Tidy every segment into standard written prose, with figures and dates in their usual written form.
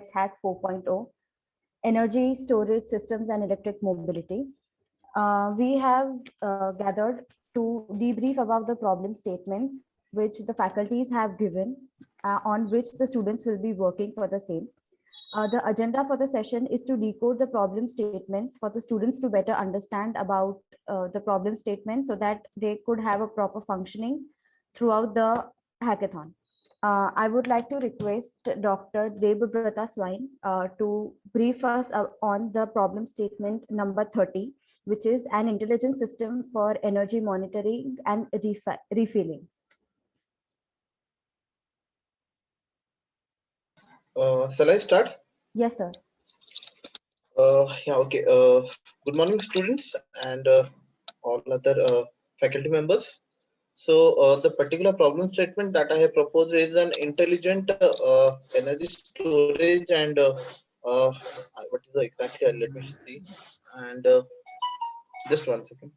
Let's Hack 4.0, Energy Storage Systems and Electric Mobility. We have gathered to debrief about the problem statements which the faculties have given, on which the students will be working for the same. The agenda for the session is to decode the problem statements for the students to better understand about the problem statements so that they could have a proper functioning throughout the hackathon. I would like to request Dr. Debabrata Swine to brief us on the problem statement number 30, which is an intelligent system for energy monitoring and refilling. Shall I start? Yes, sir. Yeah, okay. Good morning, students and all other faculty members. So the particular problem statement that I have proposed is an intelligent energy storage and what is the exactly? Let me see. And just one second.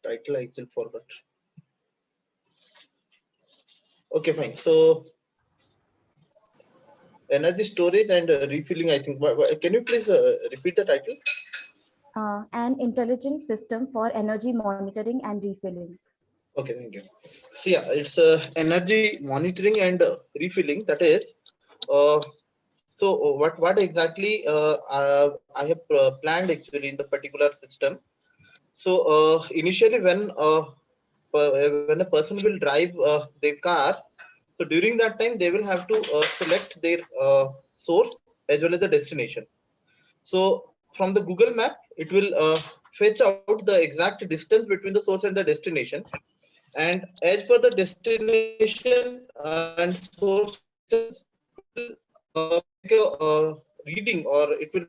Title I still forgot. Okay, fine. So energy storage and refilling. I think. Can you please repeat the title? An intelligent system for energy monitoring and refilling. Okay, thank you. So yeah, it's energy monitoring and refilling. That is, uh, what exactly I have planned actually in the particular system. So initially, when a person will drive their car, so during that time they will have to select their source as well as the destination. So from the Google Map, it will fetch out the exact distance between the source and the destination. And as per the destination and source distance, make a reading, or it will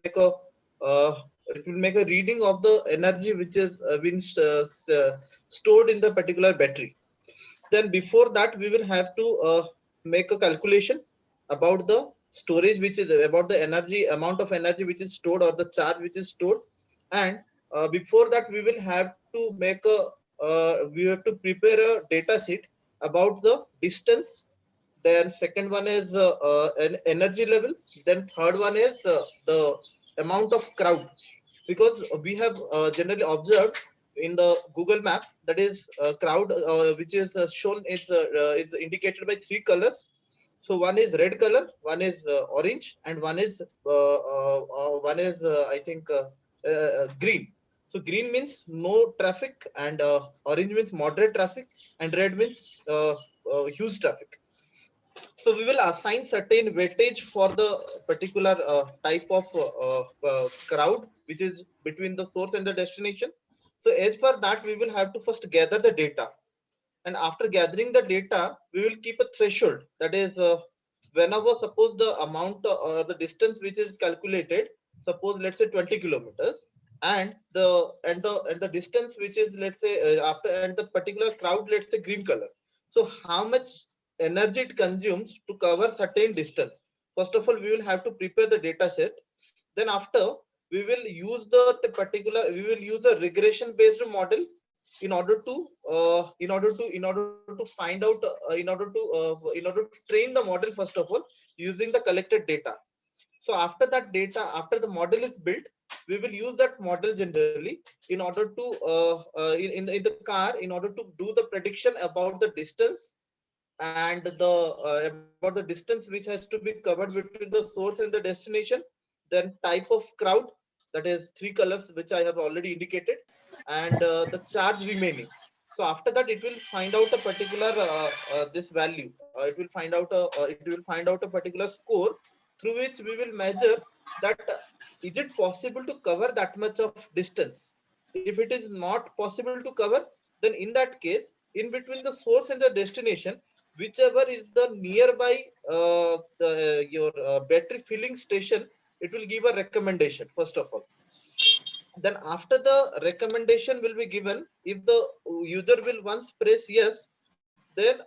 make a reading of the energy which is been stored in the particular battery. Then before that, we will have to make a calculation about the storage, which is about the energy amount of energy which is stored, or the charge which is stored. And before that, we will have to make a we have to prepare a data sheet about the distance. Then second one is an energy level. Then third one is the amount of crowd, because we have generally observed in the Google Map that is crowd which is shown is indicated by three colors. So one is red color, one is orange, and one is I think green. So green means no traffic, and orange means moderate traffic, and red means huge traffic. So we will assign certain weightage for the particular type of crowd which is between the source and the destination. So as per that, we will have to first gather the data, and after gathering the data, we will keep a threshold. That is, whenever suppose the amount or the distance which is calculated, suppose let's say 20 kilometers, and the distance which is, let's say, after, and the particular crowd, let's say green color. So how much energy it consumes to cover certain distance? First of all, we will have to prepare the data set. Then after, we will use a regression based model in order to find out in order to train the model, first of all, using the collected data. So after that data, after the model is built, we will use that model generally in order to in the car, in order to do the prediction about the distance, and the about the distance which has to be covered between the source and the destination. Then type of crowd, that is three colors which I have already indicated, and the charge remaining. So after that, it will find out a particular this value. It will find out a particular score through which we will measure that is it possible to cover that much of distance. If it is not possible to cover, then in that case, in between the source and the destination, whichever is the nearby your battery filling station, it will give a recommendation, first of all. Then after the recommendation will be given, if the user will once press yes, then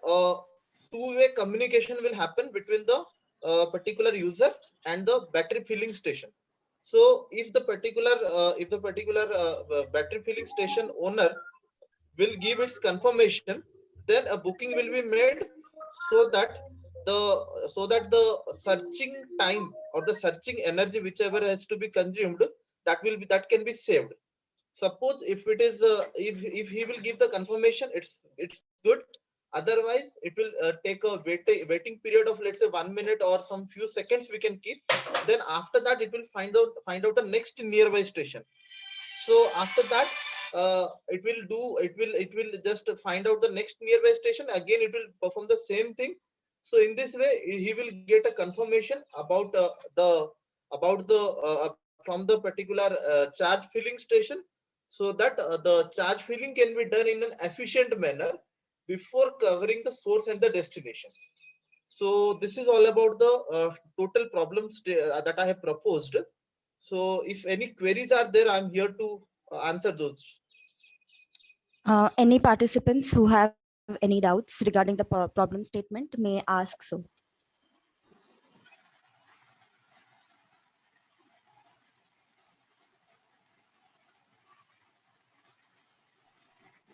two-way communication will happen between the particular user and the battery filling station. So if the particular battery filling station owner will give its confirmation, then a booking will be made, so that the searching time or the searching energy whichever has to be consumed, that can be saved. Suppose if it is if he will give the confirmation, it's good. Otherwise it will take a waiting period of, let's say, 1 minute or some few seconds we can keep. Then after that it will find out the next nearby station. So after that it will just find out the next nearby station. Again it will perform the same thing. So in this way he will get a confirmation about the from the particular charge filling station, so that the charge filling can be done in an efficient manner before covering the source and the destination. So this is all about the total problems that I have proposed. So if any queries are there, I'm here to answer those. Any participants who have any doubts regarding the problem statement may ask so.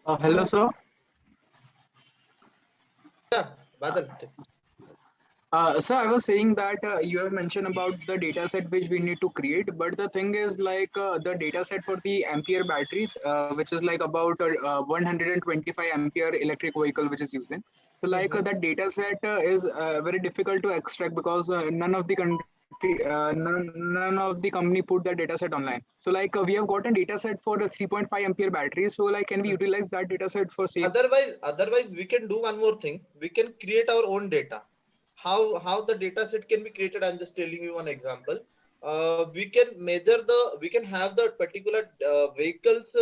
Hello, sir. Yeah, Badal. Sir, I was saying that you have mentioned about the data set which we need to create, but the thing is like the data set for the Ampere battery, which is like about 125 Ampere electric vehicle which is using. So like that data set is very difficult to extract because none of the company put that data set online. So like we have gotten data set for the 3.5 Ampere battery. So like can we utilize that data set for same? Otherwise we can do one more thing. We can create our own data. How the data set can be created? I'm just telling you one example. We can have the particular vehicles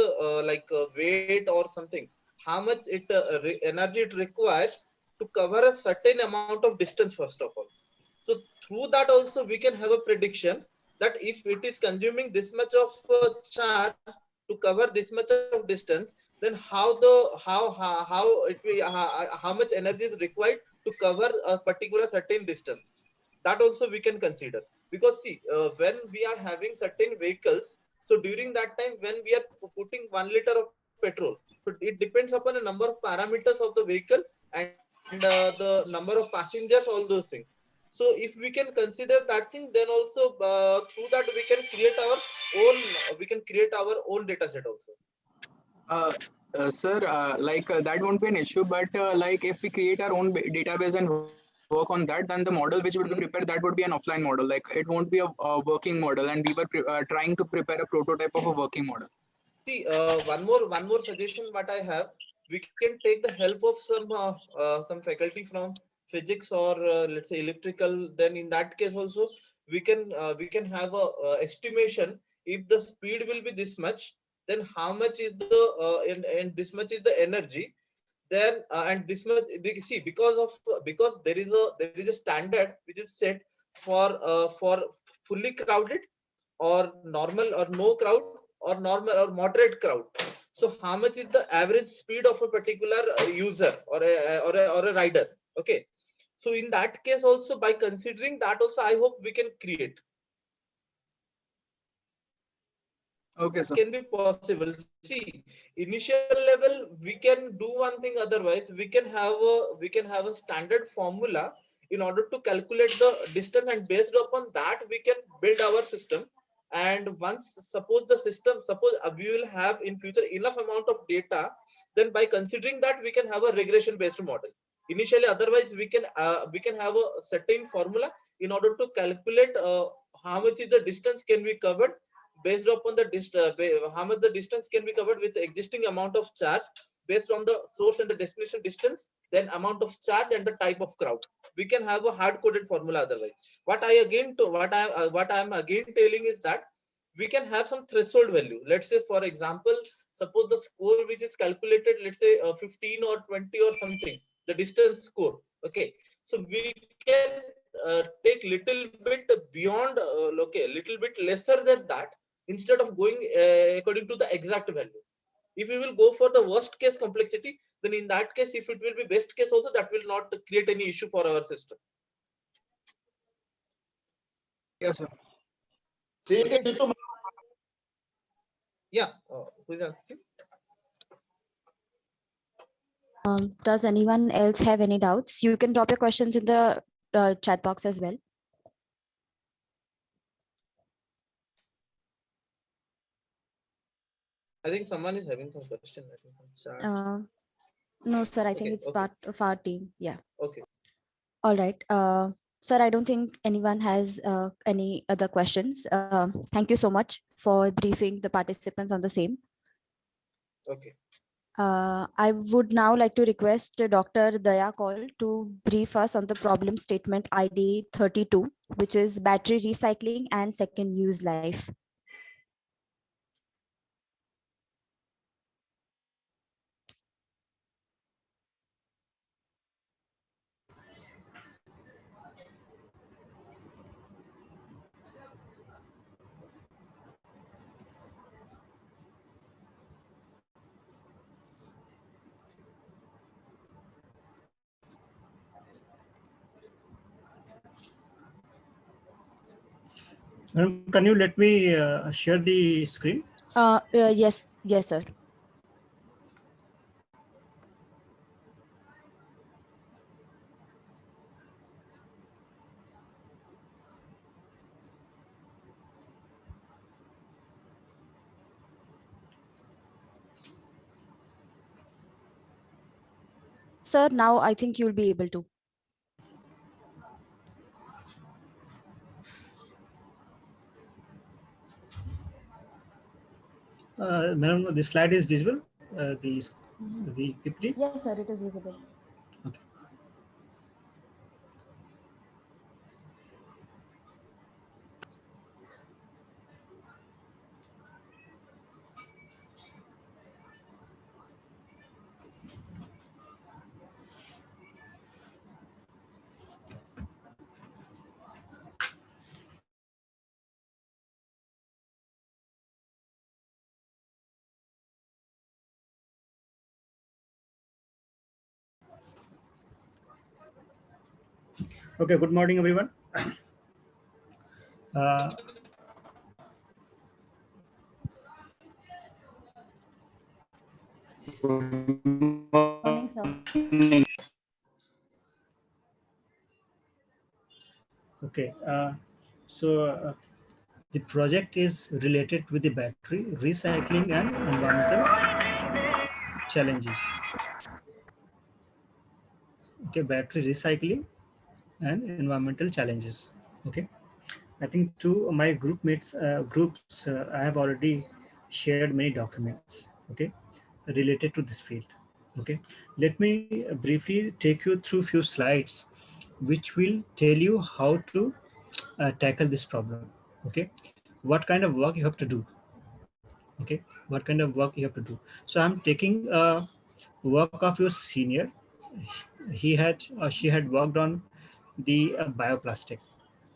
weight or something, how much energy it requires to cover a certain amount of distance first of all. So through that also we can have a prediction that if it is consuming this much of charge to cover this much of distance, then how much energy is required to cover a particular certain distance. That also we can consider, because see, when we are having certain vehicles, so during that time when we are putting 1 liter of petrol, so it depends upon a number of parameters of the vehicle and the number of passengers, all those things. So if we can consider that thing, then also through that we can create our own data set also. Sir, that won't be an issue, but like if we create our own database and work on that, then the model which would be prepared, that would be an offline model. Like it won't be a working model, and we were trying to prepare a prototype of a working model. See, one more suggestion what I have, we can take the help of some faculty from physics or let's say electrical. Then in that case also we can have a estimation. If the speed will be this much, then how much is the and this much is the energy. Then and this much, see, because there is a standard which is set for fully crowded or normal or no crowd or normal or moderate crowd. So how much is the average speed of a particular user or a rider? Okay. So in that case also, by considering that also, I hope we can create. Okay, sir. Can be possible. See, initial level we can do one thing. Otherwise, we can have a standard formula in order to calculate the distance, and based upon that we can build our system. And once suppose we will have in future enough amount of data, then by considering that we can have a regression based model initially. Otherwise we can have a certain formula in order to calculate how much is the distance can be covered based upon the how much the distance can be covered with the existing amount of charge based on the source and the destination distance, then amount of charge and the type of crowd. We can have a hard coded formula. Otherwise, what I am again telling is that we can have some threshold value. Let's say, for example, suppose the score which is calculated, let's say 15 or 20 or something, the distance score. Okay, so we can take little bit beyond, little bit lesser than that, instead of going according to the exact value. If we will go for the worst case complexity, then in that case, if it will be best case also, that will not create any issue for our system. Yes, sir. Okay. Yeah, who is asking? Does anyone else have any doubts? You can drop your questions in the chat box as well. I think someone is having some question. I think from chat. No, sir, I think Okay, it's okay, part of our team. Yeah. okay. All right. Sir, I don't think anyone has any other questions. Thank you so much for briefing the participants on the same. Okay. I would now like to request Dr. Daya Kaul to brief us on the problem statement ID 32, which is battery recycling and second use life. Can you let me share the screen? Yes, yes, sir. Sir, now I think you'll be able to. Madam, the slide is visible. The PPT. Yes, sir, it is visible. Okay. Okay. Good morning, everyone. Morning, sir. Okay. So the project is related with the battery recycling and environmental challenges. Okay, battery recycling and environmental challenges. Okay. I think to my group mates, I have already shared many documents, okay, related to this field. Okay, let me briefly take you through few slides, which will tell you how to tackle this problem. Okay, what kind of work you have to do. Okay, what kind of work you have to do. So I'm taking work of your senior. He had she had worked on the bioplastic.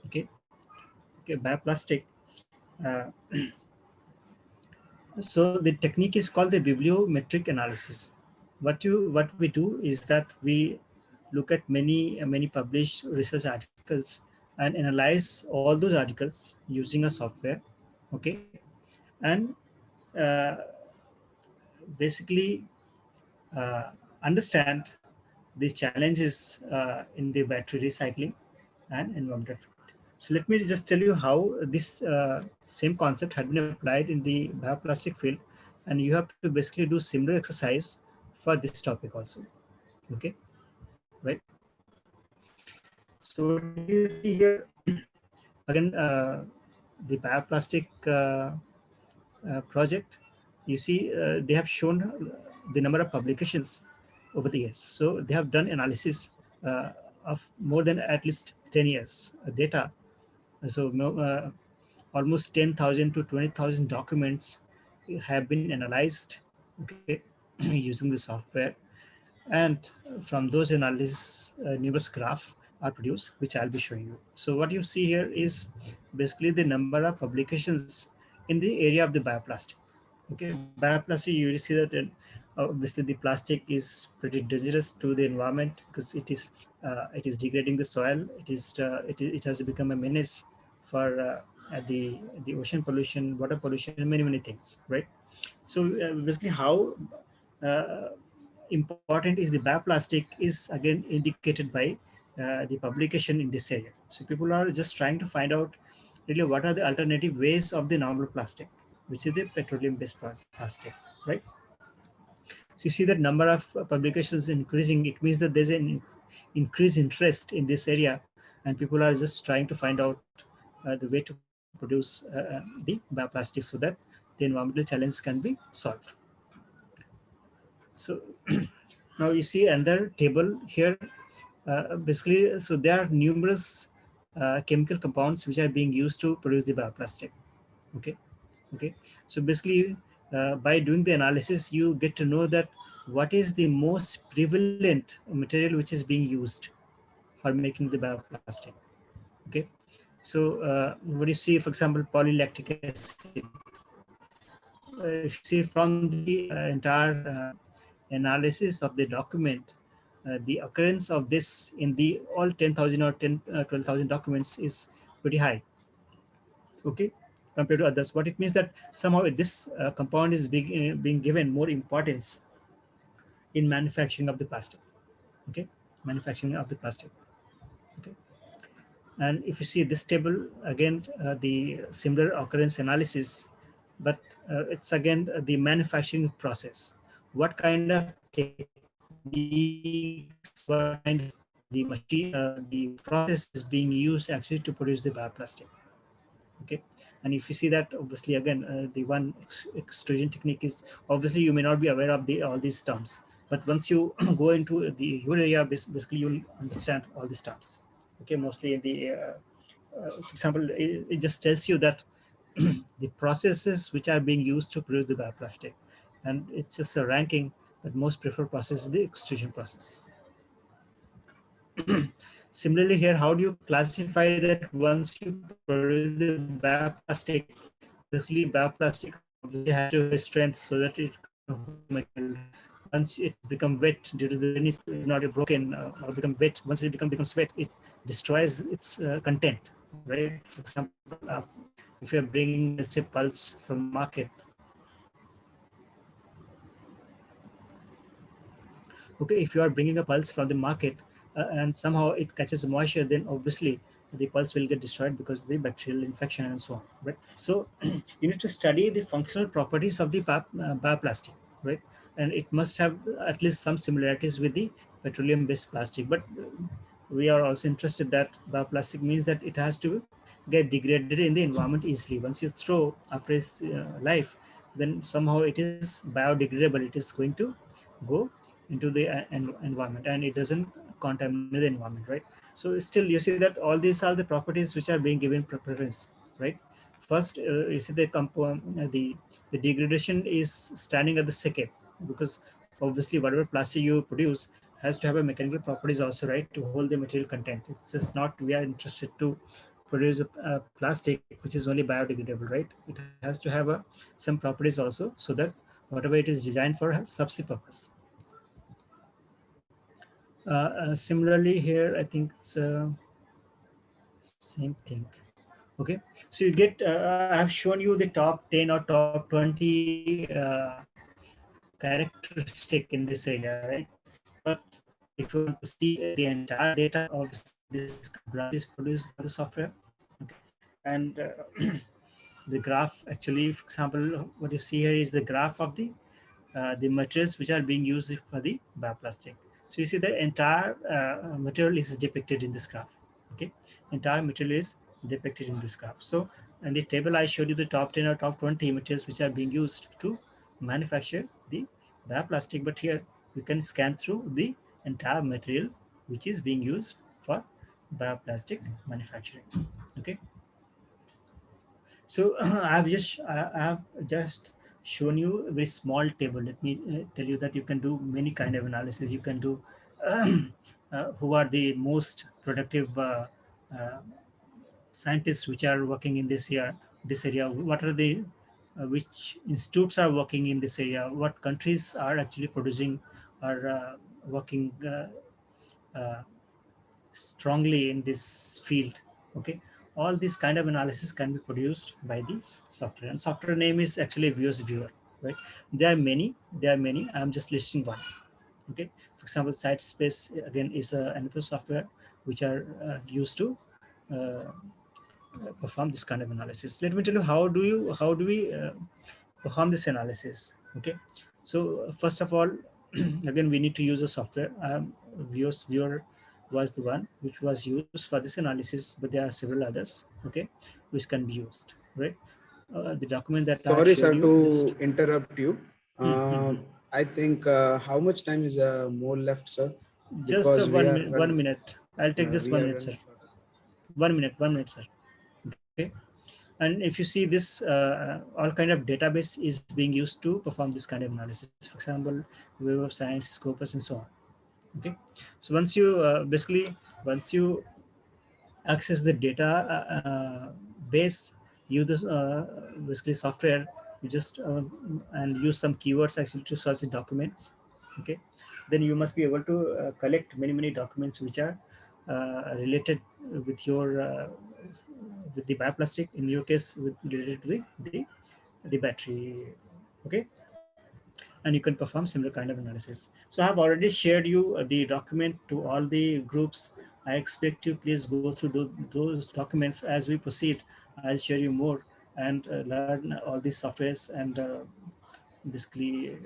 Okay, okay, bioplastic. Uh, So the technique is called the bibliometric analysis. What we do is that we look at many published research articles and analyze all those articles using a software, okay, and uh, basically understand the challenges in the battery recycling and environmental footprint. So let me just tell you how this same concept had been applied in the bioplastic field, and you have to basically do similar exercise for this topic also. Okay, right? So what do you see here? Again, the bioplastic project, you see they have shown the number of publications over the years. So they have done analysis of more than at least 10 years data. So almost 10,000 to 20,000 documents have been analyzed, okay, using the software. And from those analysis, numerous graph are produced, which I'll be showing you. So what you see here is basically the number of publications in the area of the bioplastic. Okay, bioplastic, you will see that obviously the plastic is pretty dangerous to the environment because it is degrading the soil. It has become a menace for the ocean pollution, water pollution, and many things, right? So basically, how uh, important is the bioplastic is again indicated by the publication in this area. So people are just trying to find out really what are the alternative ways of the normal plastic, which is the petroleum-based plastic, right? So you see that number of publications increasing. It means that there's an increased interest in this area, and people are just trying to find out the way to produce the bioplastic so that the environmental challenge can be solved. So now you see another table here. Basically, so there are numerous chemical compounds which are being used to produce the bioplastic. Okay. So basically, by doing the analysis, you get to know that what is the most prevalent material which is being used for making the bioplastic. Okay. So what you see, for example, polylactic acid. If you see from the entire analysis of the document, the occurrence of this in the all 10,000 or 12,000 documents is pretty high. Okay, compared to others. What it means that somehow this compound is being given more importance in manufacturing of the plastic. Okay, manufacturing of the plastic. Okay, and if you see this table again, the similar occurrence analysis, but it's again the manufacturing process. What kind of techniques, what kind of the machine, the process is being used actually to produce the bioplastic. Okay, and if you see that, obviously again the one extrusion technique is, obviously you may not be aware of the all these terms, but once you go into the your area, basically you'll understand all these terms. Okay, mostly in the for example, it just tells you that the processes which are being used to produce the bioplastic, and it's just a ranking, but most preferred process is the extrusion process. Similarly here, how do you classify that once you produce the bioplastic? Basically, bioplastic obviously has to have strength so that it once it becomes wet due to the rain is not broken or become wet. Once it becomes wet, it destroys its content, right? For example, if you're bringing, let's say, pulse from market. Okay, if you are bringing a pulse from the market and somehow it catches moisture, then obviously the pulse will get destroyed because of the bacterial infection and so on, right? So you need to study the functional properties of the bioplastic, right? And it must have at least some similarities with the petroleum-based plastic. But we are also interested that bioplastic means that it has to get degraded in the environment easily. Once you throw after its life, then somehow it is biodegradable. It is going to go into the environment and it doesn't contaminate the environment, right? So still you see that all these are the properties which are being given preference, right? First, you see the the degradation is standing at the second, because obviously whatever plastic you produce has to have a mechanical properties also, right, to hold the material content. It's just not we are interested to produce a plastic which is only biodegradable, right? It has to have some properties also, so that whatever it is designed for serves the purpose. Similarly here, I think it's same thing. Okay, so you get I have shown you the top 10 or top 20 characteristic in this area, right? But if you want to see the entire data of this graph is produced by the software, okay, and the graph actually, for example, what you see here is the graph of the materials which are being used for the bioplastic. So you see the entire material is depicted in this graph. Okay, entire material is depicted in this graph. So in the table I showed you the top 10 or top 20 materials which are being used to manufacture the bioplastic, but here you can scan through the entire material which is being used for bioplastic manufacturing. Okay, so I have just shown you a very small table. Let me tell you that you can do many kind of analysis. You can do who are the most productive uh, scientists which are working in this area. What are the which institutes are working in this area? What countries are actually producing or working uh, strongly in this field? Okay, all this kind of analysis can be produced by this software, and software name is actually Vios Viewer, right? There are many, I'm just listing one. Okay, for example, SiteSpace again is another software which are used to perform this kind of analysis. Let me tell you how do we perform this analysis. Okay, so first of all, again we need to use a software. Viewer was the one which was used for this analysis, but there are several others, okay, which can be used, right? The document that I Sorry, showed sir, you, just to interrupt you. Mhm. I think how much time is more left, sir? Just Because we are 1 minute. I'll take just 1 minute, sir. running short of 1 minute, sir. Okay. And if you see this, all kind of database is being used to perform this kind of analysis. For example, Web of Science, Scopus, and so on. Okay. So once you once you access the data base, use this basically software, you just and use some keywords actually to search the documents. Okay, then you must be able to collect many documents which are related with your with the bioplastic, in your case with related to the battery. Okay, and you can perform similar kind of analysis. So I have already shared you the document to all the groups. I expect you please go through those documents as we proceed. I'll share you more and learn all these softwares and basically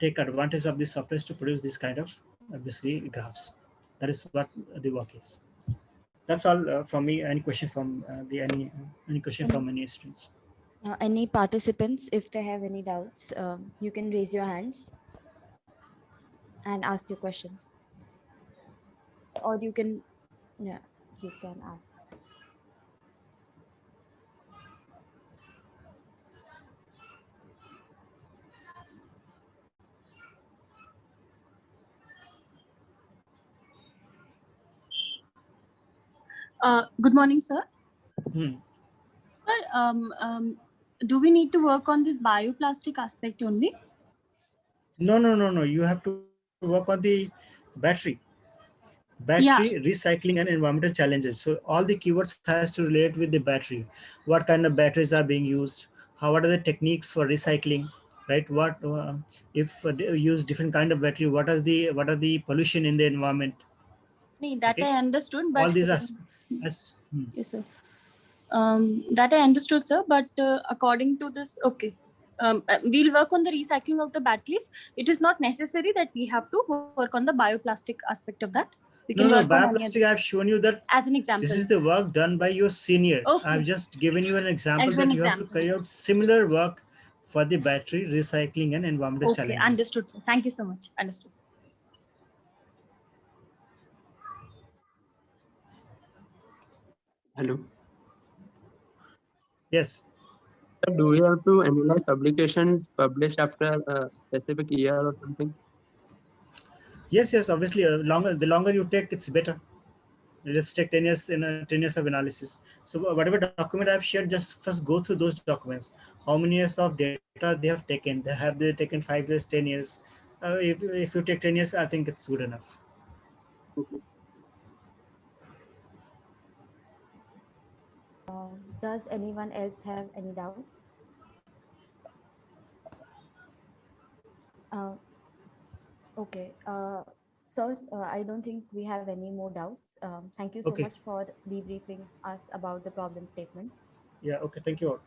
take advantage of these softwares to produce this kind of basically graphs. That is what the work is. That's all from me. Any question from any question from any students? Any participants, if they have any doubts, you can raise your hands and ask your questions, or you can, yeah, you can ask. Good morning, sir. Hmm. Sir, do we need to work on this bioplastic aspect only? No. You have to work on the battery. Yeah. Recycling, and environmental challenges. So all the keywords has to relate with the battery. What kind of batteries are being used? What are the techniques for recycling? Right? What if they use different kind of battery? What are the pollution in the environment? Nee, that Okay. I understood, All but these are yes, sir. That I understood, sir. But according to this, okay, we'll work on the recycling of the batteries. It is not necessary that we have to work on the bioplastic aspect of that. We can work on any bioplastic. I've shown you that as an example. this is the work done by your senior. Okay. I've just given you an example As that an you have to example. carry out similar work for the battery recycling and environmental Okay, challenges. understood, sir. Thank you so much. Understood. Hello. Yes. Do we have to analyze publications published after a specific year or something? Yes. Obviously, the longer you take, it's better. Let's take 10 years 10 years of analysis. So whatever document I've shared, just first go through those documents. How many years of data they have taken? They taken 5 years, 10 years? If you take 10 years, I think it's good enough. Okay. Does anyone else have any doubts? Okay. So I don't think we have any more doubts. Thank you so Okay. much for debriefing us about the problem statement. Yeah. Okay. Thank you all.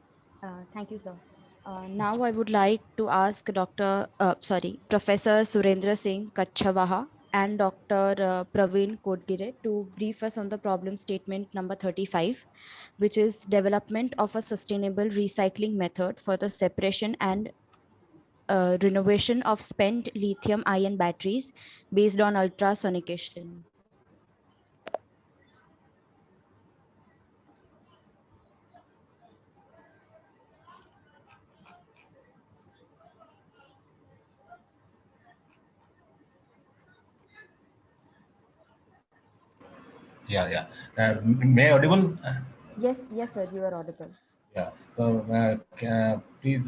Thank you, sir. Now I would like to ask Professor Surendra Singh Kachchavaha and Dr. Praveen Kodgire to brief us on the problem statement number 35, which is development of a sustainable recycling method for the separation and renovation of spent lithium-ion batteries based on ultrasonication. Yeah. May I audible? Yes, sir, you are audible. Yeah. So, please,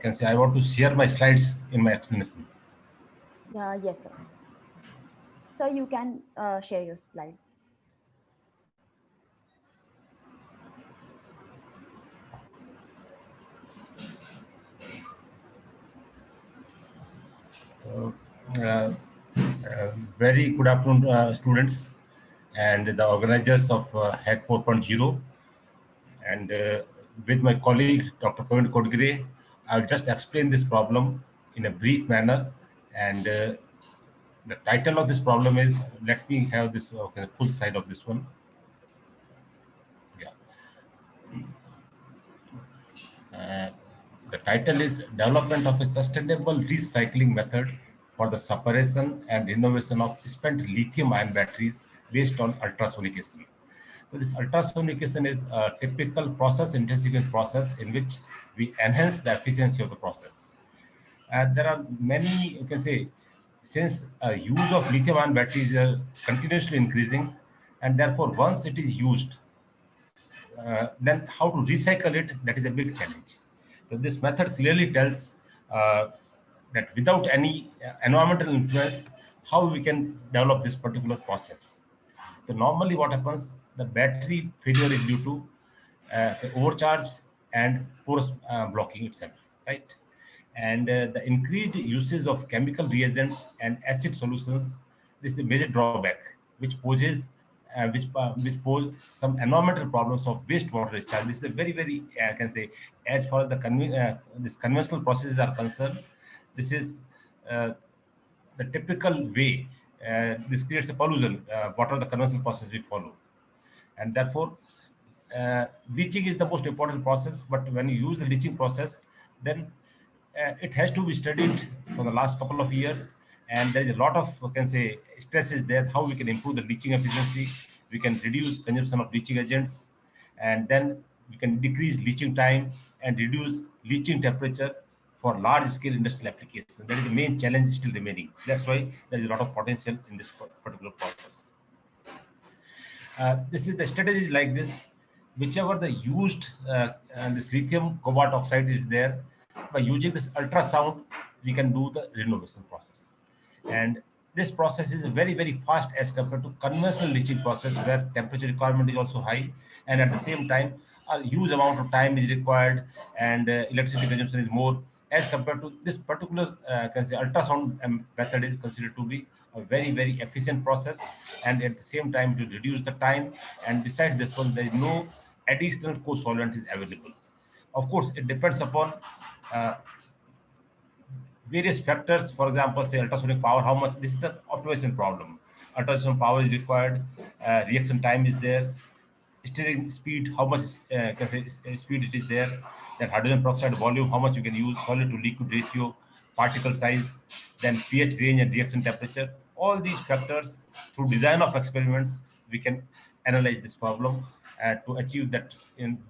can say I want to share my slides in my explanation. Yes, sir. So you can share your slides. Very good afternoon, students and the organizers of Hack 4.0. And with my colleague, Dr. Praveen Kodgire, I'll just explain this problem in a brief manner. And the title of this problem is, let me have this full side of this one. Yeah. The title is Development of a Sustainable Recycling Method for the Separation and Innovation of Spent Lithium-ion Batteries based on ultrasonication. So this ultrasonication is a typical process intensification process in which we enhance the efficiency of the process. There are many, you can say, since use of lithium-ion batteries are continuously increasing, and therefore once it is used, then how to recycle it, that is a big challenge. So this method clearly tells that without any environmental influence, how we can develop this particular process. So normally what happens, the battery failure is due to the overcharge and porous blocking itself, right? And the increased usage of chemical reagents and acid solutions, this is a major drawback, which poses which pose some environmental problems of wastewater discharge. This is a very I can say, as far as the this conventional processes are concerned, this is the typical way. This creates a pollution. What are the conventional processes we follow, and therefore leaching is the most important process. But when you use the leaching process, then it has to be studied for the last couple of years, and there is a lot of, I can say, stress is there, how we can improve the leaching efficiency, we can reduce consumption of leaching agents, and then we can decrease leaching time and reduce leaching temperature for large scale industrial applications. That is the main challenge still remaining. That's why there is a lot of potential in this particular process. This is the strategy like this. Whichever the used this lithium cobalt oxide is there, by using this ultrasound, we can do the renovation process. And this process is very fast as compared to conventional leaching process, where temperature requirement is also high, and at the same time a huge amount of time is required, and electricity consumption is more, as compared to this particular can say ultrasound method is considered to be a very efficient process, and at the same time to reduce the time. And besides this one, there is no additional co-solvent is available. Of course, it depends upon various factors. For example, say ultrasonic power, how much, this is the optimization problem. Ultrasonic power is required, reaction time is there, stirring speed, how much can say speed it is there, then hydrogen peroxide volume, how much you can use, solid to liquid ratio, particle size, then pH range and reaction temperature. All these factors, through design of experiments, we can analyze this problem to achieve that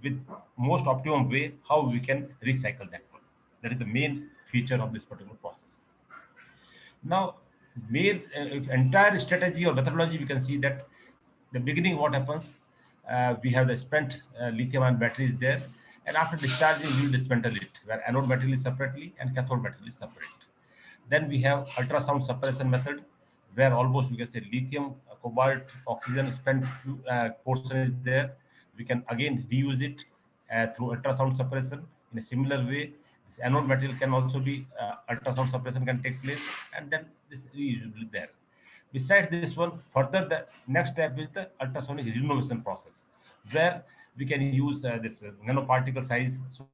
with most optimum way, how we can recycle that one. That is the main feature of this particular process. Now, main entire strategy or methodology, we can see that the beginning, what happens, we have the spent lithium-ion batteries there, and after discharging, we will dismantle it, where anode material is separately and cathode material is separate. Then we have ultrasound separation method, where almost we can say lithium, cobalt, oxygen spent portion is there. We can again reuse it through ultrasound separation. In a similar way, this anode material can also be ultrasound separation can take place, and then this reusable there. Besides this one, further the next step is the ultrasonic renovation process, where we can use this nanoparticle size. So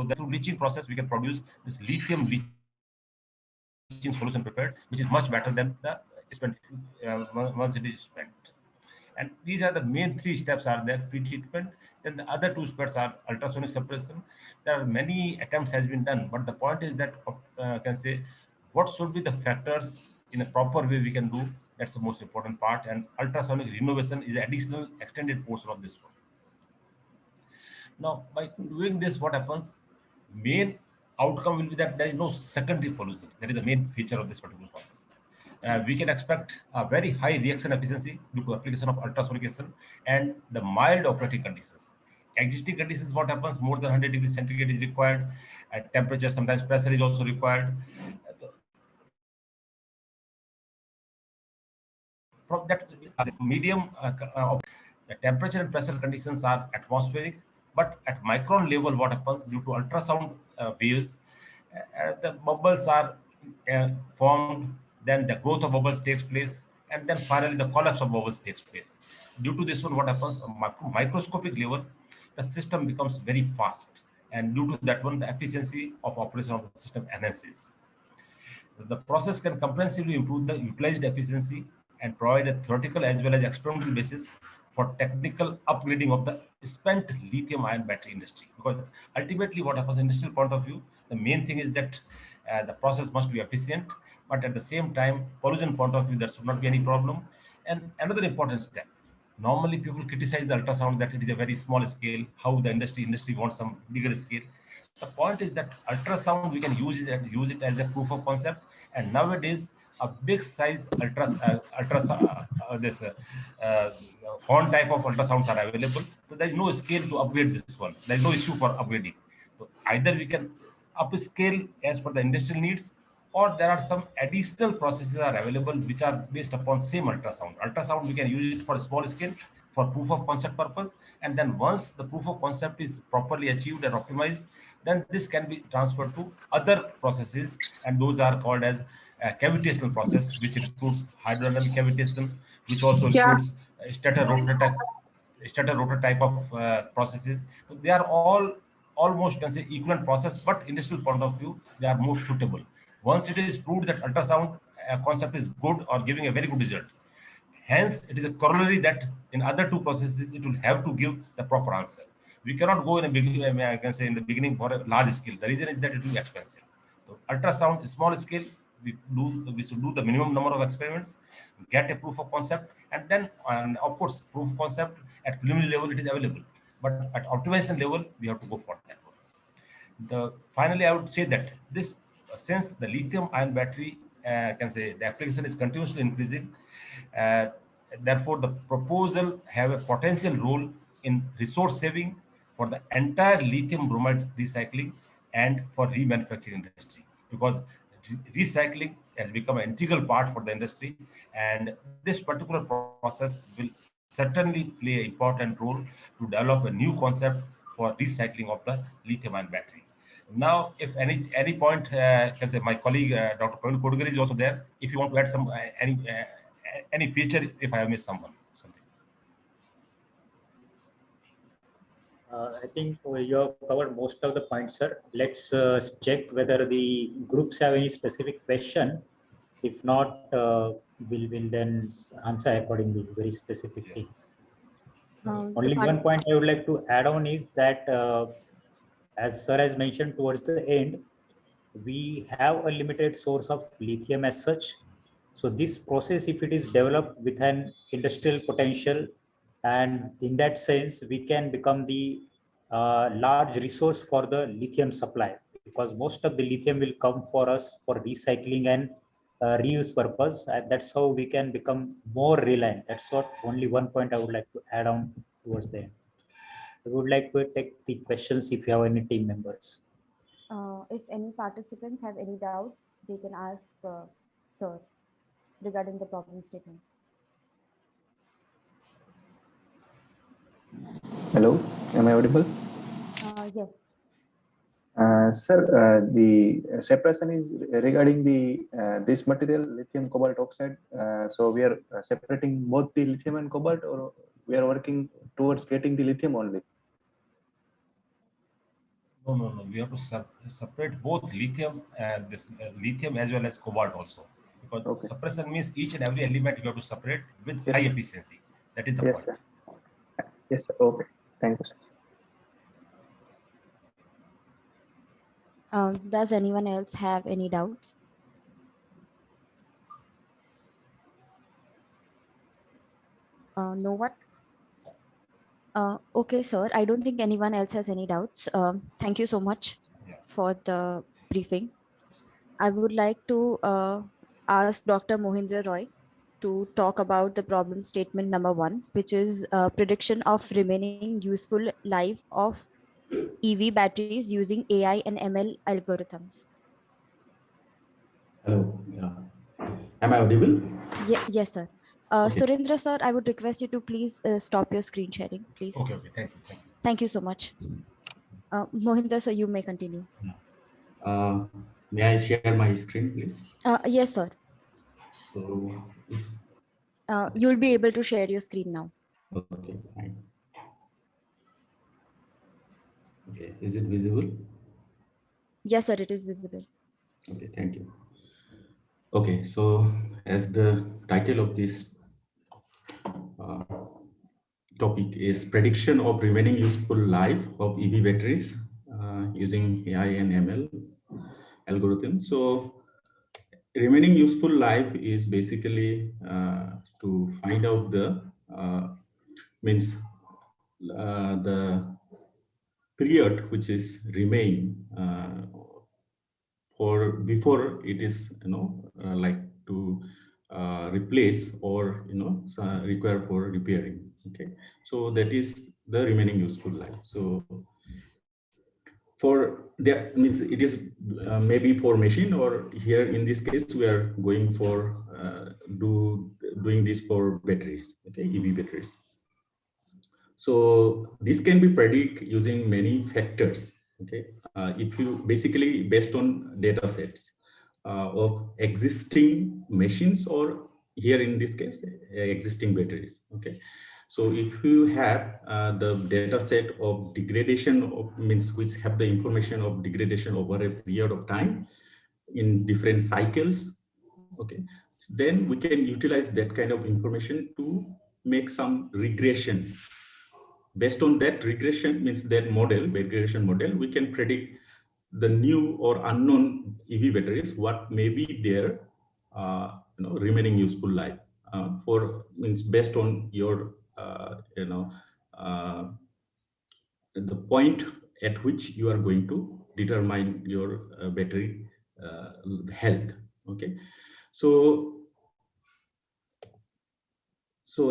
that through leaching process, we can produce this lithium leaching solution prepared, which is much better than the spent once it is spent. And these are the main three steps are there: pre-treatment. Then the other two steps are ultrasonic separation. There are many attempts has been done, but the point is that can say what should be the factors in a proper way we can do. That's the most important part. And ultrasonic renovation is an additional extended portion of this one. Now, by doing this, what happens? Main outcome will be that there is no secondary pollution. That is the main feature of this particular process. We can expect a very high reaction efficiency due to application of ultrasonication and the mild operating conditions. Existing conditions, what happens? More than 100 degrees centigrade is required. At temperature, sometimes pressure is also required. From that medium, the temperature and pressure conditions are atmospheric, but at micron level, what happens due to ultrasound waves, the bubbles are formed, then the growth of bubbles takes place, and then finally the collapse of bubbles takes place. Due to this one, what happens? Microscopic level, the system becomes very fast, and due to that one, the efficiency of operation of the system enhances. The process can comprehensively improve the utilized efficiency and provide a theoretical as well as experimental basis for technical upgrading of the spent lithium-ion battery industry. Because ultimately, what happens in industrial point of view, the main thing is that the process must be efficient, but at the same time, pollution point of view, there should not be any problem. And another important step. Normally, people criticize the ultrasound that it is a very small scale. How the industry wants some bigger scale. The point is that ultrasound we can use it as a proof of concept, and nowadays a big size this uh, horn type of ultrasounds are available. So there is no scale to upgrade this one. There is no issue for upgrading. So either we can upscale as per the industrial needs, or there are some additional processes are available which are based upon same ultrasound. Ultrasound we can use it for small scale for proof of concept purpose, and then once the proof of concept is properly achieved and optimized, then this can be transferred to other processes, and those are called as cavitational process, which includes hydrodynamic cavitation, which also includes stator rotor type of processes. So they are all almost can say equivalent process, but industrial point of view, they are more suitable. Once it is proved that ultrasound concept is good or giving a very good result, hence it is a corollary that in other two processes it will have to give the proper answer. We cannot go in a beginning, I can say in the beginning for a large scale. The reason is that it will be expensive. So ultrasound small scale, we should do the minimum number of experiments, get a proof of concept, and then and of course proof of concept at preliminary level it is available, but at optimization level we have to go for that one. Finally I would say that this since the lithium ion battery can say the application is continuously increasing, uh, therefore the proposal have a potential role in resource saving for the entire lithium bromide recycling and for remanufacturing industry, because recycling has become an integral part for the industry, and this particular process will certainly play an important role to develop a new concept for recycling of the lithium ion battery. Now, if any point, can say my colleague Dr. Praveen Kodgari is also there. If you want to add some any feature, if I have missed something. I think you have covered most of the points, sir. Let's check whether the groups have any specific question. If not, we'll then answer accordingly, very specific things. Only one point I would like to add on is that, as sir has mentioned towards the end, we have a limited source of lithium as such. So this process, if it is developed with an industrial potential, and in that sense, we can become the large resource for the lithium supply, because most of the lithium will come for us for recycling and reuse purpose. And that's how we can become more reliant. That's what only one point I would like to add on towards the end. I would like to take the questions if you have any team members. If any participants have any doubts, they can ask sir regarding the problem statement. Hello, am I audible? Yes. Sir, the separation is regarding the this material, lithium cobalt oxide. So we are separating both the lithium and cobalt, or we are working towards getting the lithium only? No. We have to separate both lithium and this lithium as well as cobalt also. Because separation means each and every element you have to separate with high efficiency. That is the point. Sir. Yes, sir. Okay. Thank you, sir. Does anyone else have any doubts? No one? Okay, sir. I don't think anyone else has any doubts. Thank you so much for the briefing. I would like to ask Dr. Mohindra Roy to talk about the problem statement number 1, which is prediction of remaining useful life of EV batteries using AI and ML algorithms. Hello. Am I audible? Yes, sir. Okay. Surendra, sir, I would request you to please stop your screen sharing, please. Okay. Thank you. Thank you so much. Mohindra, sir, you may continue. May I share my screen, please? Yes, sir. So, You'll be able to share your screen now. okay, fine. Okay, is it visible? Yes, sir, it is visible. Okay, thank you. Okay, so as the title of this topic is prediction of remaining useful life of EV batteries using AI and ML algorithm. So remaining useful life is basically to find out the the period which is remain for before it is like to replace or require for repairing. Okay, so that is the remaining useful life. So for that means it is maybe for machine, or here in this case we are going for doing this for batteries. Okay, EV batteries. So this can be predicted using many factors. Okay, if you basically based on data sets of existing machines, or here in this case existing batteries. Okay, so if you have the data set of degradation of means which have the information of degradation over a period of time in different cycles, okay, so then we can utilize that kind of information to make some regression. Based on that regression means that model, regression model, we can predict the new or unknown EV batteries, what may be their remaining useful life for means based on your the point at which you are going to determine your battery health. Okay, so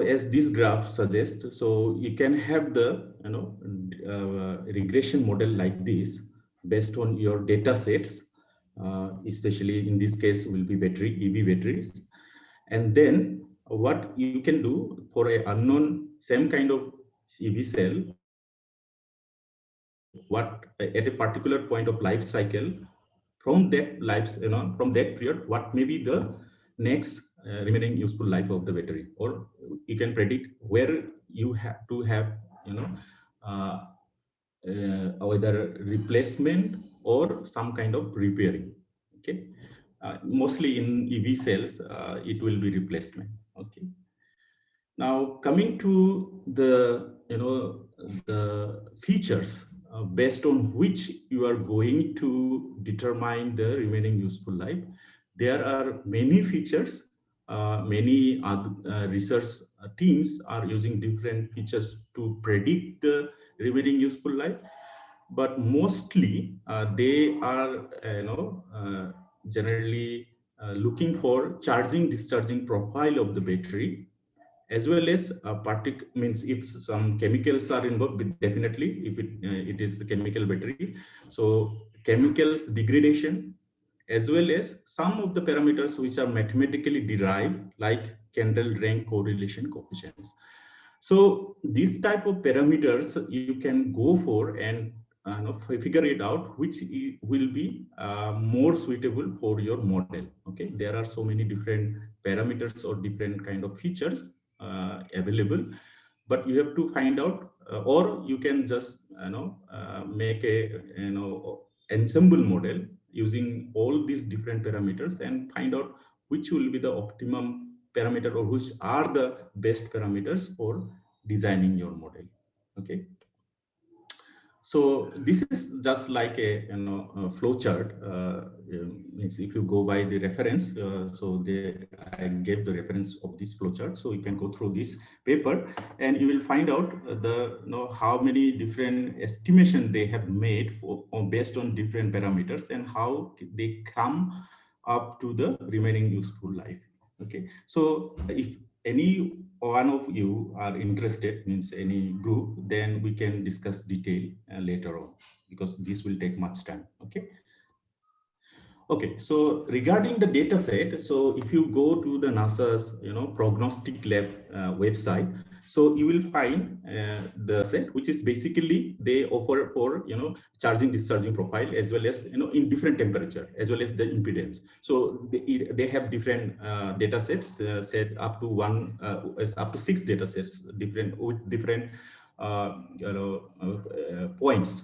as this graph suggests, so you can have the regression model like this based on your data sets, especially in this case will be EV batteries. And then what you can do for a unknown same kind of EV cell, what at a particular point of life cycle, from that from that period, what may be the next remaining useful life of the battery, or you can predict where you have to have either replacement or some kind of repairing. Okay, mostly in EV cells it will be replacement. Okay, now coming to the the features based on which you are going to determine the remaining useful life. There are many features. Many research teams are using different features to predict the remaining useful life, but mostly they are generally looking for charging discharging profile of the battery, as well as means if some chemicals are involved, definitely if it is the chemical battery, so chemicals degradation, as well as some of the parameters which are mathematically derived, like candle rank correlation coefficients. So these type of parameters you can go for and figure it out which will be more suitable for your model. Okay, there are so many different parameters or different kind of features available, but you have to find out or you can just make a ensemble model using all these different parameters and find out which will be the optimum parameter or which are the best parameters for designing your model. Okay, so this is just like a flow chart. Means if you go by the reference, so I gave the reference of this flow chart, so you can go through this paper and you will find out the how many different estimation they have made based on different parameters and how they come up to the remaining useful life. Okay, so if any one of you are interested, means any group, then we can discuss detail later on, because this will take much time. Okay. Okay, so regarding the data set, so if you go to the NASA's prognostic lab website, So you will find the set, which is basically they offer for charging discharging profile, as well as in different temperature, as well as the impedance. So they have different data sets set up to up to 6 data sets, different with different points,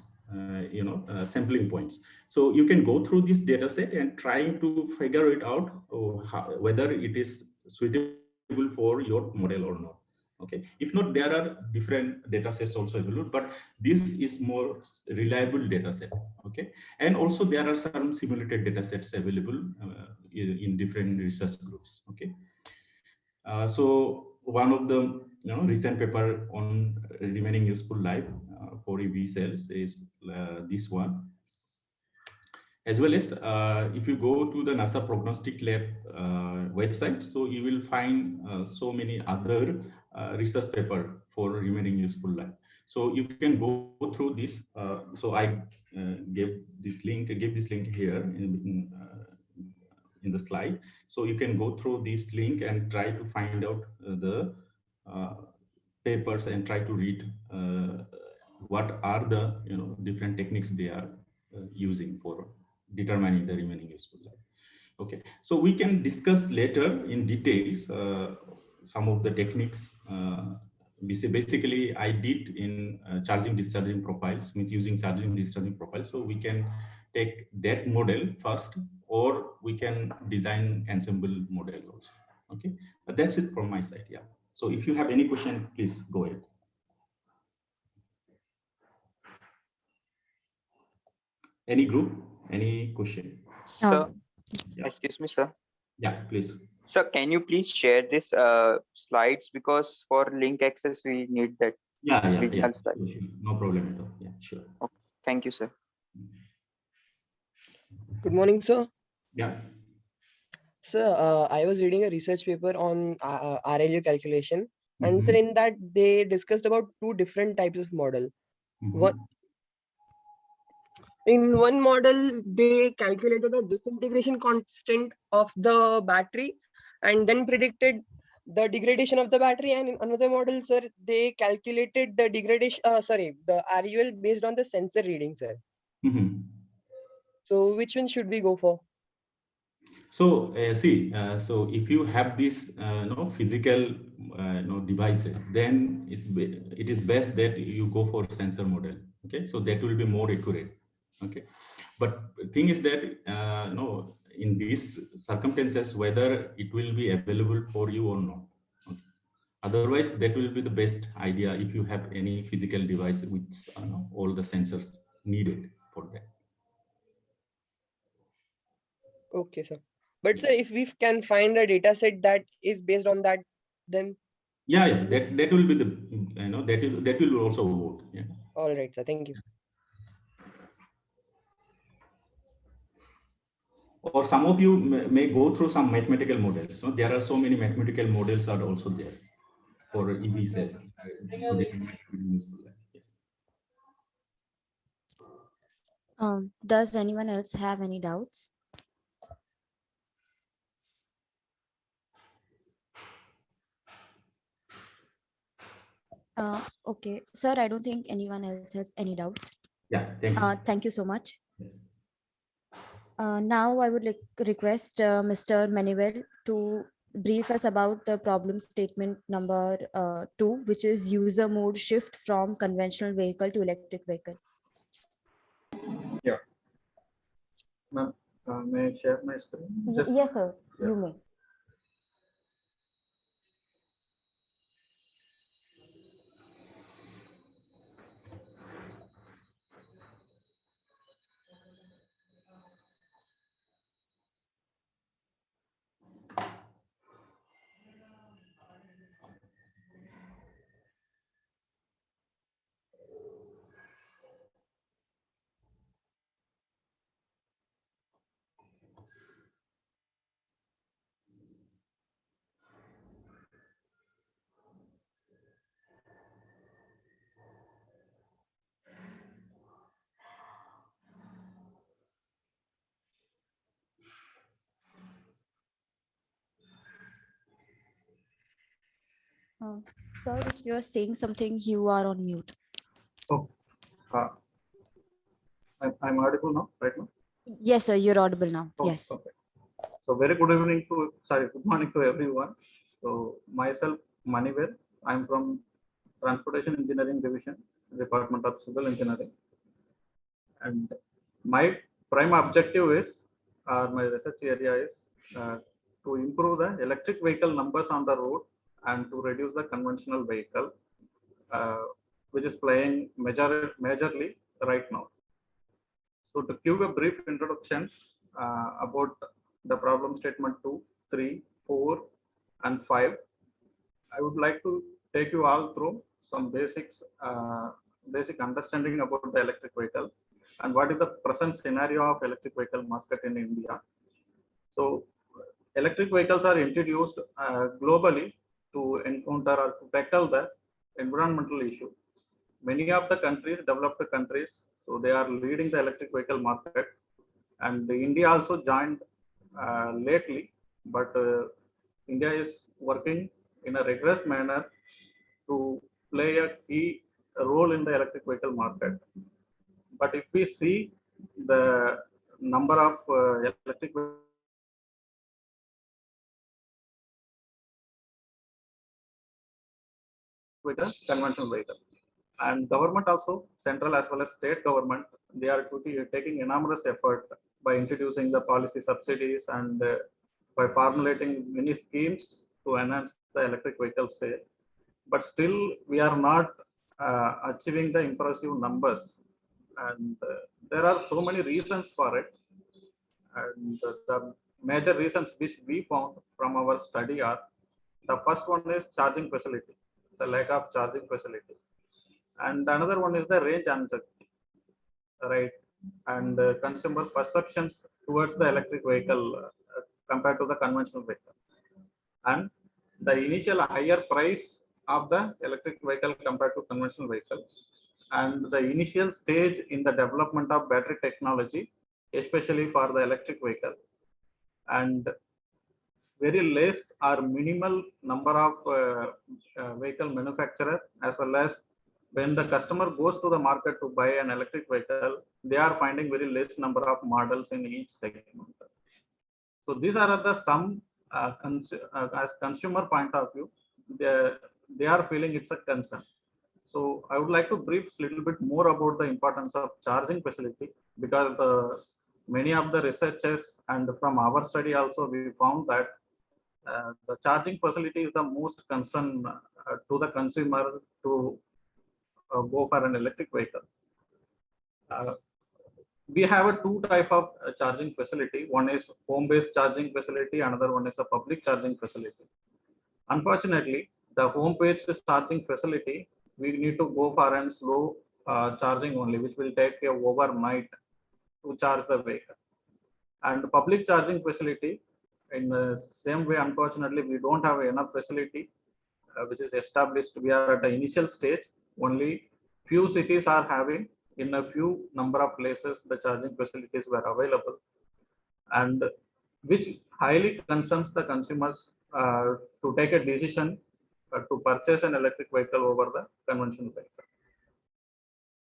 sampling points. So you can go through this data set and trying to figure it out, whether it is suitable for your model or not. Okay, if not, there are different data sets also available, but this is more reliable data set. Okay, and also there are some simulated data sets available in different research groups. Okay, so one of the recent paper on remaining useful life for EV cells is this one. As well as if you go to the NASA Prognostic Lab website, so you will find so many other research paper for remaining useful life. So you can go through this. So I gave this link here in the slide. So you can go through this link and try to find out the papers and try to read what are the different techniques they are using for determining the remaining useful life. Okay, so we can discuss later in details some of the techniques. Basically, I did in charging discharging profiles, means using charging discharging profiles. So we can take that model first, or we can design ensemble model also. Okay, but that's it from my side. Yeah. So if you have any question, please go ahead. Any group, any question? Sir, excuse me, sir. Yeah, please. Sir, can you please share this slides, because for link access we need that. Yeah. Sure. No problem at all. Yeah, sure. Okay. Thank you, sir. Good morning, sir. Yeah. Sir, I was reading a research paper on RLU calculation, and sir, in that they discussed about 2 different types of model. In one model, they calculated the disintegration constant of the battery and then predicted the degradation of the battery. And in another model, sir, they calculated the degradation, the RUL based on the sensor reading, sir. So which one should we go for? So so if you have these physical devices, then it is best that you go for sensor model. Okay, so that will be more accurate. Okay, but the thing is that in these circumstances, whether it will be available for you or not. Okay. Otherwise, that will be the best idea if you have any physical device with all the sensors needed for that. Okay, sir. But sir, if we can find a data set that is based on that, then yeah, that will be the that will also work. Yeah. All right, sir. Thank you. Or some of you may go through some mathematical models. So there are so many mathematical models are also there for EV cell. Does anyone else have any doubts? Okay, sir, I don't think anyone else has any doubts. Yeah, thank you. Thank you so much. Now I would request Mr. Manuel to brief us about the problem statement number 2, which is user mode shift from conventional vehicle to electric vehicle. Yeah. Ma'am, may I share my screen? Yes, sir. Yeah. You may. Sir, if you are saying something, you are on mute. Oh, I'm audible now, right now? Yes, sir, you're audible now. Oh, Yes. okay. So very good evening to, good morning to everyone. So myself, Manivel, I'm from Transportation Engineering Division, Department of Civil Engineering. And my prime objective is, my research area is to improve the electric vehicle numbers on the road and to reduce the conventional vehicle, which is playing majorly right now. So to give a brief introduction about the problem statement 2, 3, 4, and 5, I would like to take you all through some basics, basic understanding about the electric vehicle and what is the present scenario of electric vehicle market in India. So electric vehicles are introduced globally to encounter or to tackle the environmental issue. Many of the countries, developed countries, so they are leading the electric vehicle market, and India also joined lately, but India is working in a rigorous manner to play a key role in the electric vehicle market. But if we see the number of electric vehicle, conventional vehicle, and government also, central as well as state government, they are taking enormous effort by introducing the policy subsidies and by formulating many schemes to enhance the electric vehicle sale. But still, we are not achieving the impressive numbers, and there are so many reasons for it. And the major reasons which we found from our study are: the first one is charging facility, the lack of charging facility, and another one is the range anxiety, right? And consumer perceptions towards the electric vehicle compared to the conventional vehicle, and the initial higher price of the electric vehicle compared to conventional vehicle, and the initial stage in the development of battery technology, especially for the electric vehicle, and very less or minimal number of vehicle manufacturer, as well as when the customer goes to the market to buy an electric vehicle, they are finding very less number of models in each segment. So these are the some as consumer point of view, they are feeling it's a concern. So I would like to brief a little bit more about the importance of charging facility, because many of the researchers and from our study also we found that the charging facility is the most concern to the consumer to go for an electric vehicle. We have a two type of charging facility. One is home-based charging facility, another one is a public charging facility. Unfortunately, the home-based charging facility, we need to go for a slow charging only, which will take a overnight to charge the vehicle. And public charging facility, in the same way, unfortunately, we don't have enough facility which is established. We are at the initial stage. Only few cities are having, in a few number of places, the charging facilities were available, and which highly concerns the consumers to take a decision to purchase an electric vehicle over the conventional vehicle.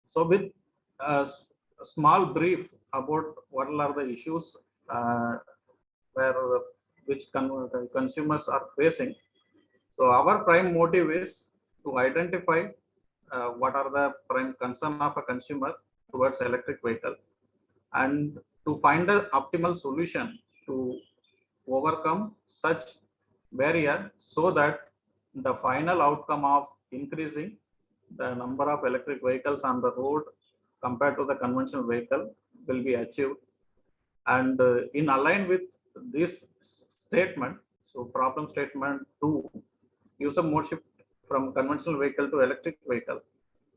So with a small brief about what are the issues which consumers are facing. So our prime motive is to identify what are the prime concern of a consumer towards electric vehicle, and to find an optimal solution to overcome such barrier, so that the final outcome of increasing the number of electric vehicles on the road compared to the conventional vehicle will be achieved. And in align with this statement, so problem statement 2, user mode shift from conventional vehicle to electric vehicle.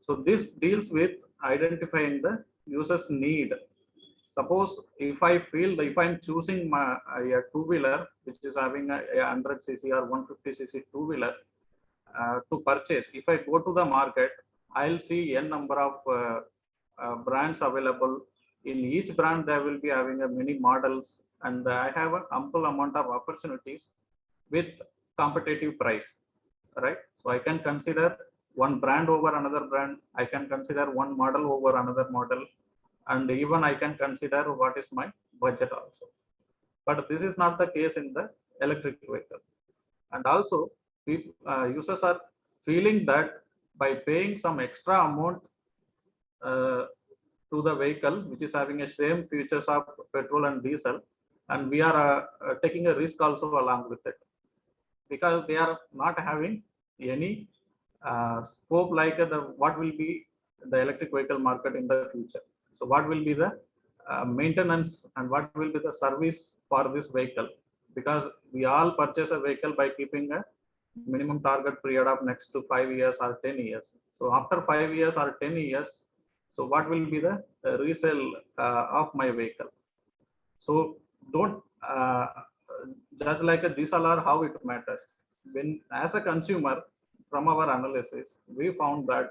So this deals with identifying the user's need. Suppose if I feel that if I'm choosing a two-wheeler which is having a 100cc or 150cc two-wheeler to purchase, if I go to the market, I'll see n number of brands available. In each brand, there will be having a many models, and I have an ample amount of opportunities with competitive price. right? So I can consider one brand over another brand. I can consider one model over another model, and even I can consider what is my budget also. But this is not the case in the electric vehicle. And also, users are feeling that by paying some extra amount to the vehicle, which is having a same features of petrol and diesel, and we are taking a risk also along with it, because they are not having any scope like what will be the electric vehicle market in the future. So what will be the maintenance and what will be the service for this vehicle, because we all purchase a vehicle by keeping a minimum target period of next to 5 years or 10 years. So after 5 years or 10 years, so what will be the resale of my vehicle? So don't judge like these all are how it matters. When as a consumer, from our analysis, we found that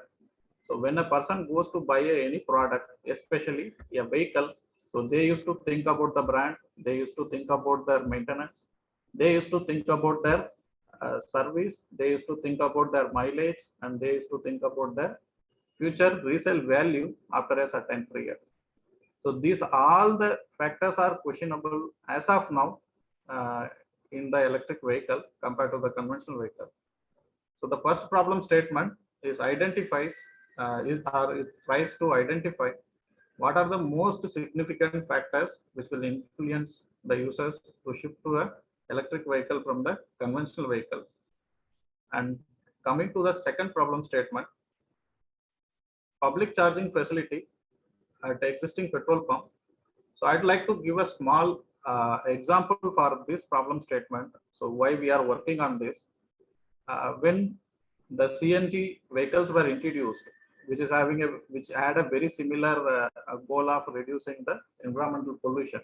so when a person goes to buy any product, especially a vehicle, so they used to think about the brand, they used to think about their maintenance, they used to think about their service, they used to think about their mileage, and they used to think about their future resale value after a certain period. So these all the factors are questionable as of now in the electric vehicle compared to the conventional vehicle. So the first problem statement is identifies it tries to identify what are the most significant factors which will influence the users to shift to an electric vehicle from the conventional vehicle. And coming to the second problem statement, public charging facility at the existing petrol pump. So I'd like to give a small example for this problem statement. So why we are working on this. When the CNG vehicles were introduced, which had a very similar goal of reducing the environmental pollution.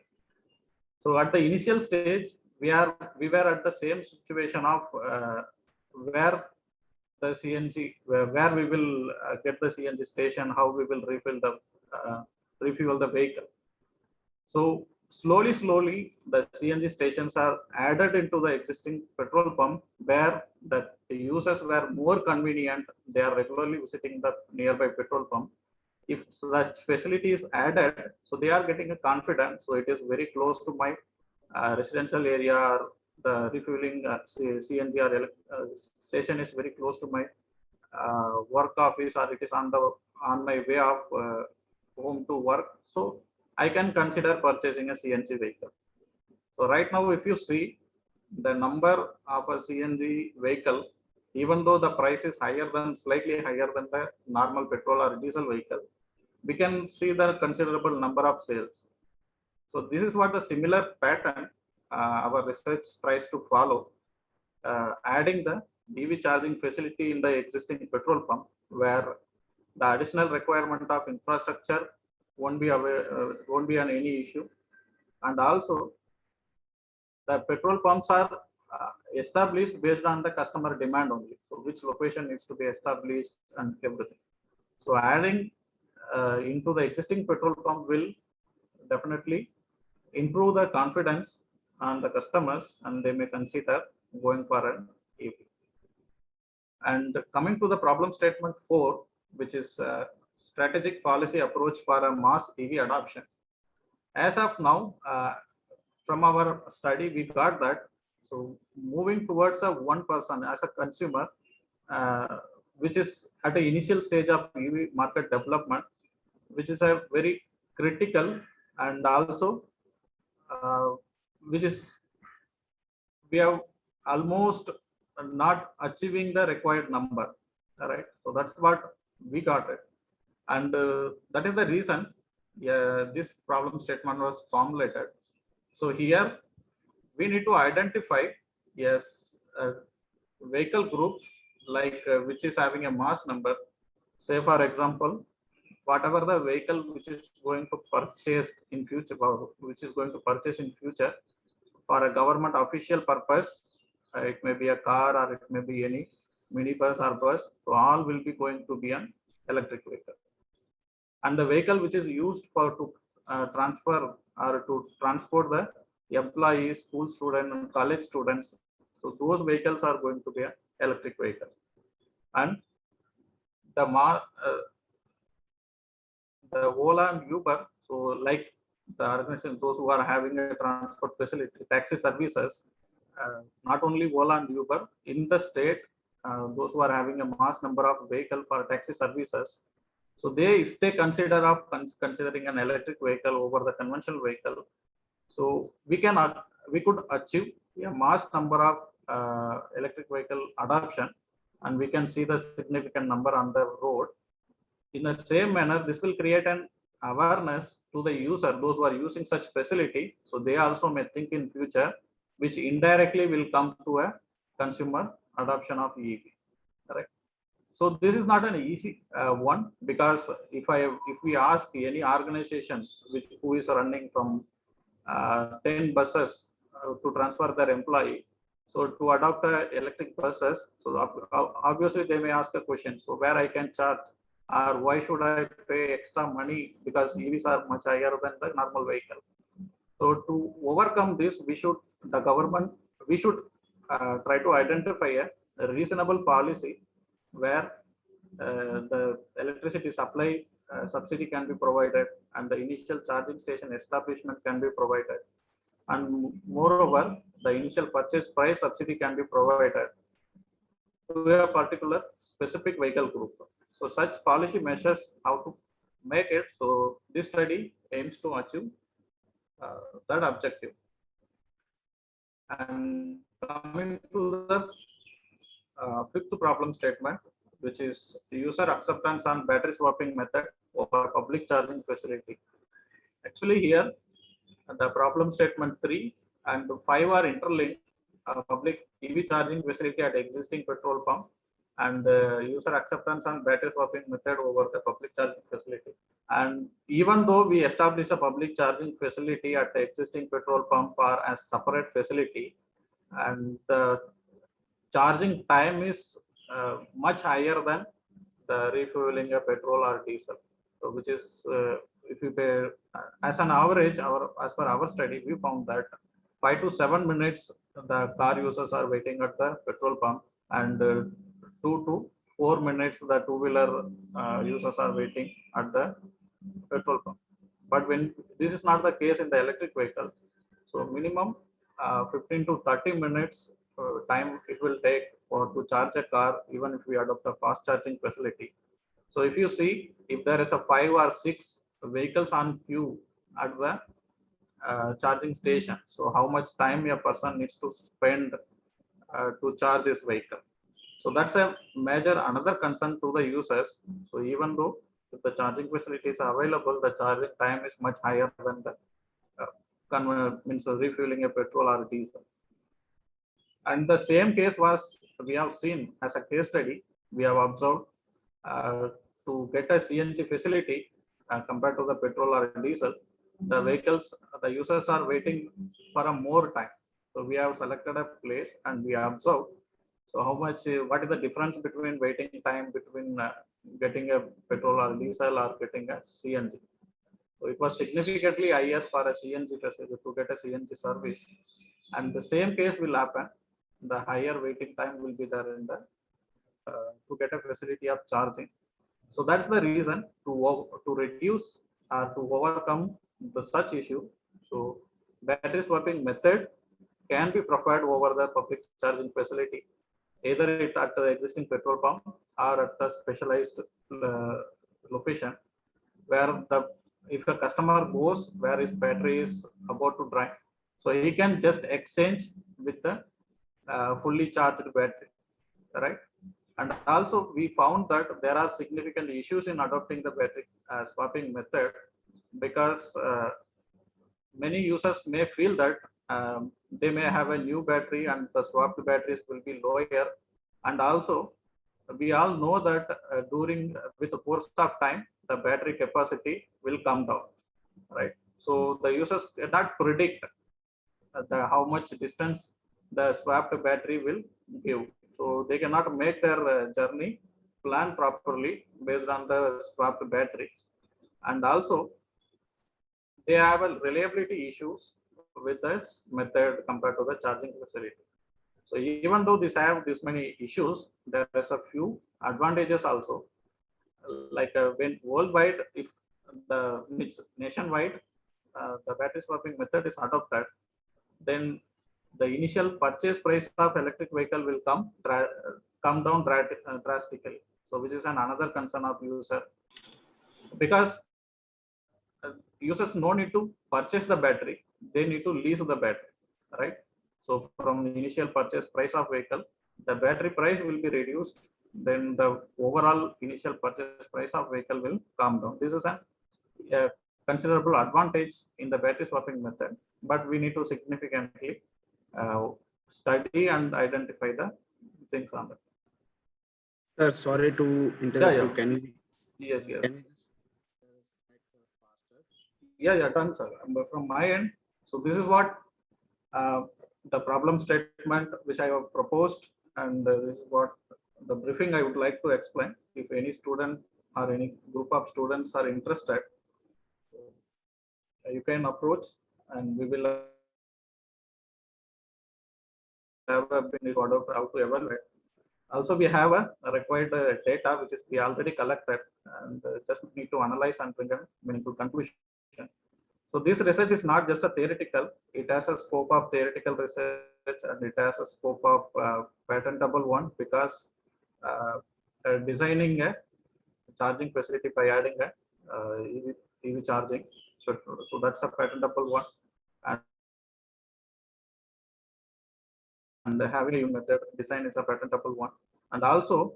So at the initial stage, we were at the same situation of where the CNG, where we will get the CNG station, how we will refuel the vehicle. So slowly, the CNG stations are added into the existing petrol pump where the users were more convenient. They are regularly visiting the nearby petrol pump. If such facility is added, so they are getting a confidence. So it is very close to my residential area, or the refueling CNG or station is very close to my work office, or it is on my way of home to work. So I can consider purchasing a CNG vehicle. So right now, if you see the number of a CNG vehicle, even though the price is slightly higher than the normal petrol or diesel vehicle, we can see the considerable number of sales. So this is what the similar pattern our research tries to follow, adding the EV charging facility in the existing petrol pump, where the additional requirement of infrastructure won't be an any issue. And also the petrol pumps are established based on the customer demand only. So which location needs to be established and everything. So adding into the existing petrol pump will definitely improve the confidence on the customers, and they may consider going for an EV. And coming to the problem statement 4, which is strategic policy approach for a mass EV adoption. As of now, from our study, we got that. So moving towards a one person as a consumer, which is at the initial stage of EV market development, which is a very critical, and also which is we have almost not achieving the required number. All right. So that's what we got it. And that is the reason this problem statement was formulated. So here we need to identify a vehicle group like which is having a mass number. Say for example, whatever the vehicle which is going to purchase in future, for a government official purpose, it may be a car or it may be any minibus or bus. So all will be going to be an electric vehicle. And the vehicle which is used to transfer or to transport the employees, school students, and college students. So those vehicles are going to be electric vehicle. And the Ola and Uber, so like the organization, those who are having a transport facility, taxi services, not only Ola and Uber, in the state, those who are having a mass number of vehicle for taxi services, so if they considering an electric vehicle over the conventional vehicle, so we could achieve a mass number of electric vehicle adoption, and we can see the significant number on the road. In the same manner, this will create an awareness to the user, those who are using such facility. So they also may think in future, which indirectly will come to a consumer adoption of EV. Correct. So this is not an easy one, because if we ask any organization who is running from 10 buses to transfer their employee, so to adopt electric buses, so obviously they may ask a question, so where I can charge, or why should I pay extra money, because EVs are much higher than the normal vehicle. So to overcome this, we should try to identify a reasonable policy where the electricity supply subsidy can be provided, and the initial charging station establishment can be provided, and moreover the initial purchase price subsidy can be provided to a particular specific vehicle group. So such policy measures, how to make it. So this study aims to achieve that objective. And coming to the fifth problem statement, which is user acceptance on battery swapping method over public charging facility. Actually here, the problem statement 3 and 5 are interlinked. Public EV charging facility at existing petrol pump, and user acceptance on battery swapping method over the public charging facility. And even though we establish a public charging facility at the existing petrol pump or as separate facility, and the charging time is much higher than the refueling a petrol or diesel. So which is, if you pay as an average, as per our study, we found that 5 to 7 minutes the car users are waiting at the petrol pump, and 2 to 4 minutes the two-wheeler users are waiting at the petrol pump. But when this is not the case in the electric vehicle, so minimum 15 to 30 minutes time it will take to charge a car, even if we adopt a fast charging facility. So if you see, if there is a 5 or 6 vehicles on queue at the charging station, so how much time a person needs to spend to charge his vehicle. So that's a major another concern to the users. So even though if the charging facilities are available, the charging time is much higher than the means refueling a petrol or diesel. And the same case we have seen as a case study. We have observed to get a CNG facility compared to the petrol or diesel, the users are waiting for a more time. So we have selected a place and we observe. So what is the difference between waiting time between getting a petrol or diesel or getting a CNG? So it was significantly higher for a CNG facility to get a CNG service. And the same case will happen. The higher waiting time will be there in the to get a facility of charging. So that's the reason to reduce or to overcome such issue. So battery swapping method can be preferred over the public charging facility, either it at the existing petrol pump or at the specialized location, where if a customer goes where his battery is about to drain, so he can just exchange with the fully charged battery, right? And also we found that there are significant issues in adopting the battery swapping method, because many users may feel that they may have a new battery and the swapped batteries will be lower. And also we all know that with the course of time, the battery capacity will come down, right? So the users cannot predict how much distance the swapped battery will give. So they cannot make their journey plan properly based on the swapped battery. And also they have reliability issues with this method compared to the charging facility. So even though this have this many issues, there is a few advantages also. Like when worldwide, if the nationwide, the battery swapping method is adopted, then the initial purchase price of electric vehicle will come down drastically. So which is another concern of user, because users no need to purchase the battery, they need to lease the battery, right? So from the initial purchase price of vehicle, the battery price will be reduced, then the overall initial purchase price of vehicle will come down. This is a considerable advantage in the battery swapping method, but we need to significantly study and identify the things on that. Sir, sorry to interrupt you. Can you? Yes. Can Yeah, done, sir. But from my end, so this is what the problem statement which I have proposed, and this is what the briefing I would like to explain. If any student or any group of students are interested, you can approach, and we will have a bit order how to evaluate. Also, we have a required data which is we already collected, and just need to analyze and bring a meaningful conclusion. So this research is not just a theoretical; it has a scope of theoretical research, and it has a scope of patentable one, because designing a charging facility by adding a EV charging, so that's a patentable one, and having a method design is a patentable one. And also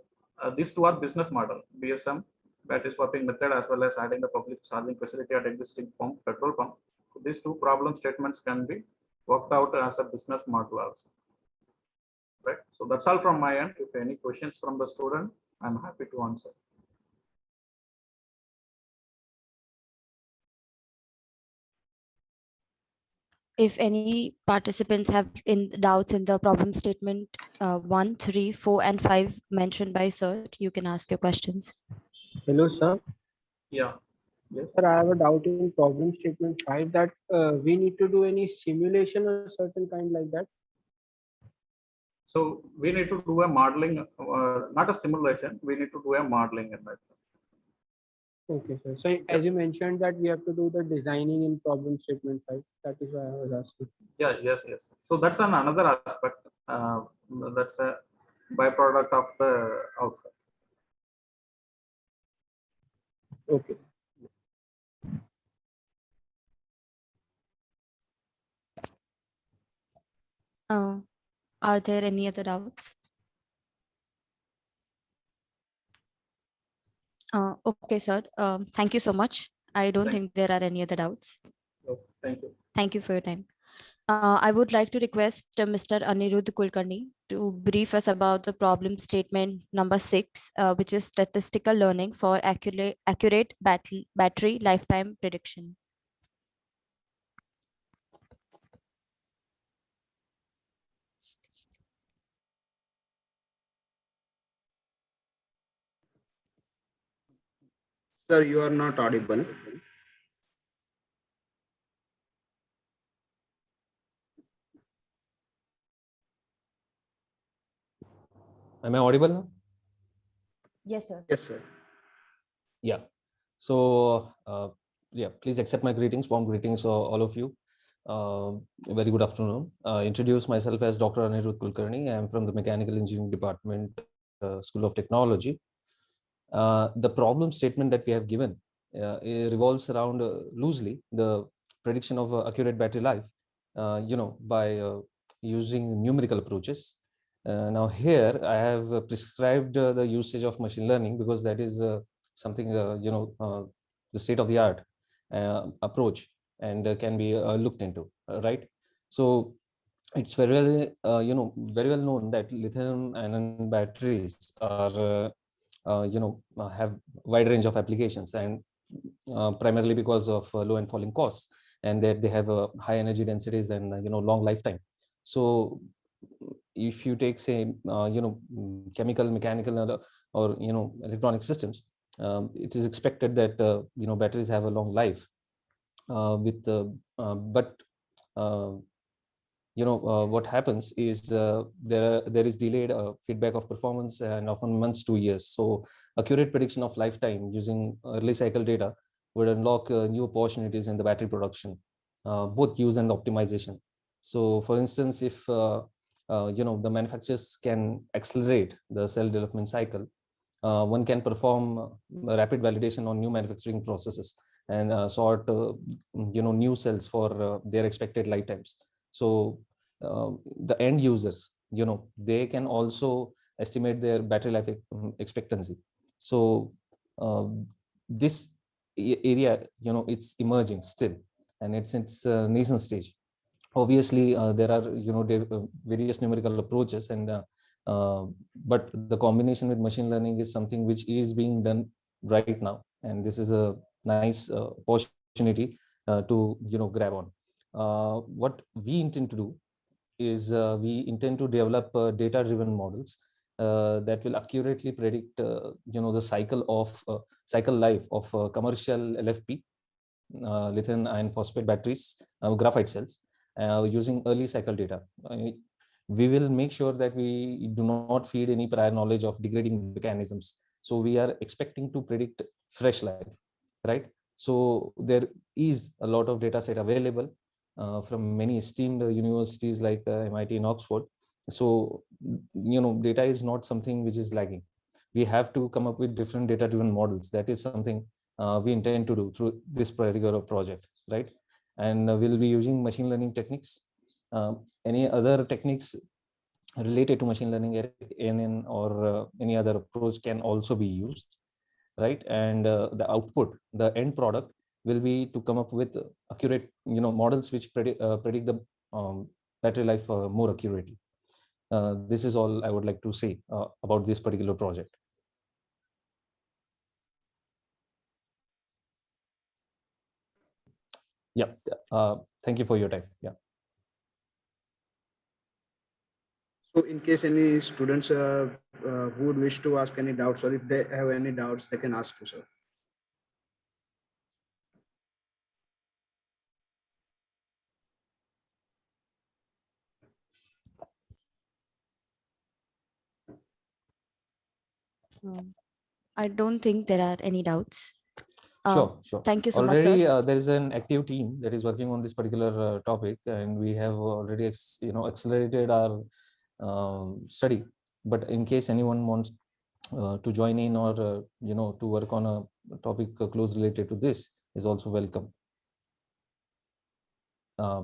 these two are business model, BSM battery swapping method, as well as adding the public charging facility at existing petrol pump. So these two problem statements can be worked out as a business model also, right? So that's all from my end. If any questions from the student, I'm happy to answer. If any participants have doubts in the problem statement 1, 3, 4, and 5 mentioned by sir, you can ask your questions. Hello, sir. Yeah. Yes. Sir, I have a doubt in problem statement 5 that we need to do any simulation or certain kind like that. So we need to do a modeling, not a simulation. We need to do a modeling in that. Okay, sir. So as you mentioned that we have to do the designing in problem statement 5. That is why I was asking. Yeah, yes. So that's another aspect. That's a byproduct of the outcome. Okay. Are there any other doubts? Okay, sir. Thank you so much. I don't think there are any other doubts. Thank you. Thank you for your time. I would like to request Mr. Anirudh Kulkarni to brief us about the problem statement number 6, which is statistical learning for accurate battery lifetime prediction. Sir, you are not audible. Am I audible now? Yes, sir. Yes, sir. Yeah. So, yeah, please accept my greetings, warm greetings, all of you. Very good afternoon. Introduce myself as Dr. Anirudh Kulkarni. I am from the Mechanical Engineering Department, School of Technology. The problem statement that we have given revolves around loosely the prediction of accurate battery life, by using numerical approaches. Now here I have prescribed the usage of machine learning, because that is something the state of the art approach, and can be looked into, right? So it's very well very well known that lithium-ion batteries are have wide range of applications, and primarily because of low and falling costs, and that they have high energy densities and long lifetime. So if you take, say, chemical, mechanical, or electronic systems, it is expected that batteries have a long life, but what happens is there is delayed feedback of performance and often months to years. So accurate prediction of lifetime using early cycle data would unlock new opportunities in the battery production, both use and optimization. So for instance, if the manufacturers can accelerate the cell development cycle, one can perform rapid validation on new manufacturing processes and sort new cells for their expected lifetimes. So the end users, they can also estimate their battery life expectancy. So this area, it's emerging still, and it's nascent stage. Obviously, there are various numerical approaches, and but the combination with machine learning is something which is being done right now, and this is a nice opportunity to grab on. What we intend to do is we intend to develop data driven models that will accurately predict the cycle life of commercial LFP, lithium iron phosphate batteries, graphite cells, using early cycle data. We will make sure that we do not feed any prior knowledge of degrading mechanisms. So we are expecting to predict fresh life, right? So there is a lot of data set available from many esteemed universities like MIT and Oxford. So, data is not something which is lagging. We have to come up with different data-driven models. That is something we intend to do through this particular project, right? And we'll be using machine learning techniques. Any other techniques related to machine learning, ANN or any other approach can also be used, right? And the output, the end product, will be to come up with accurate, models which predict the battery life more accurately. This is all I would like to say about this particular project. Yeah, thank you for your time. Yeah. So in case any students who would wish to ask any doubts, or if they have any doubts, they can ask to sir. I don't think there are any doubts. Sure. Thank you so already, much, sir. there is an active team that is working on this particular topic, and we have already accelerated our study. But in case anyone wants to join in or to work on a topic close related to this, is also welcome.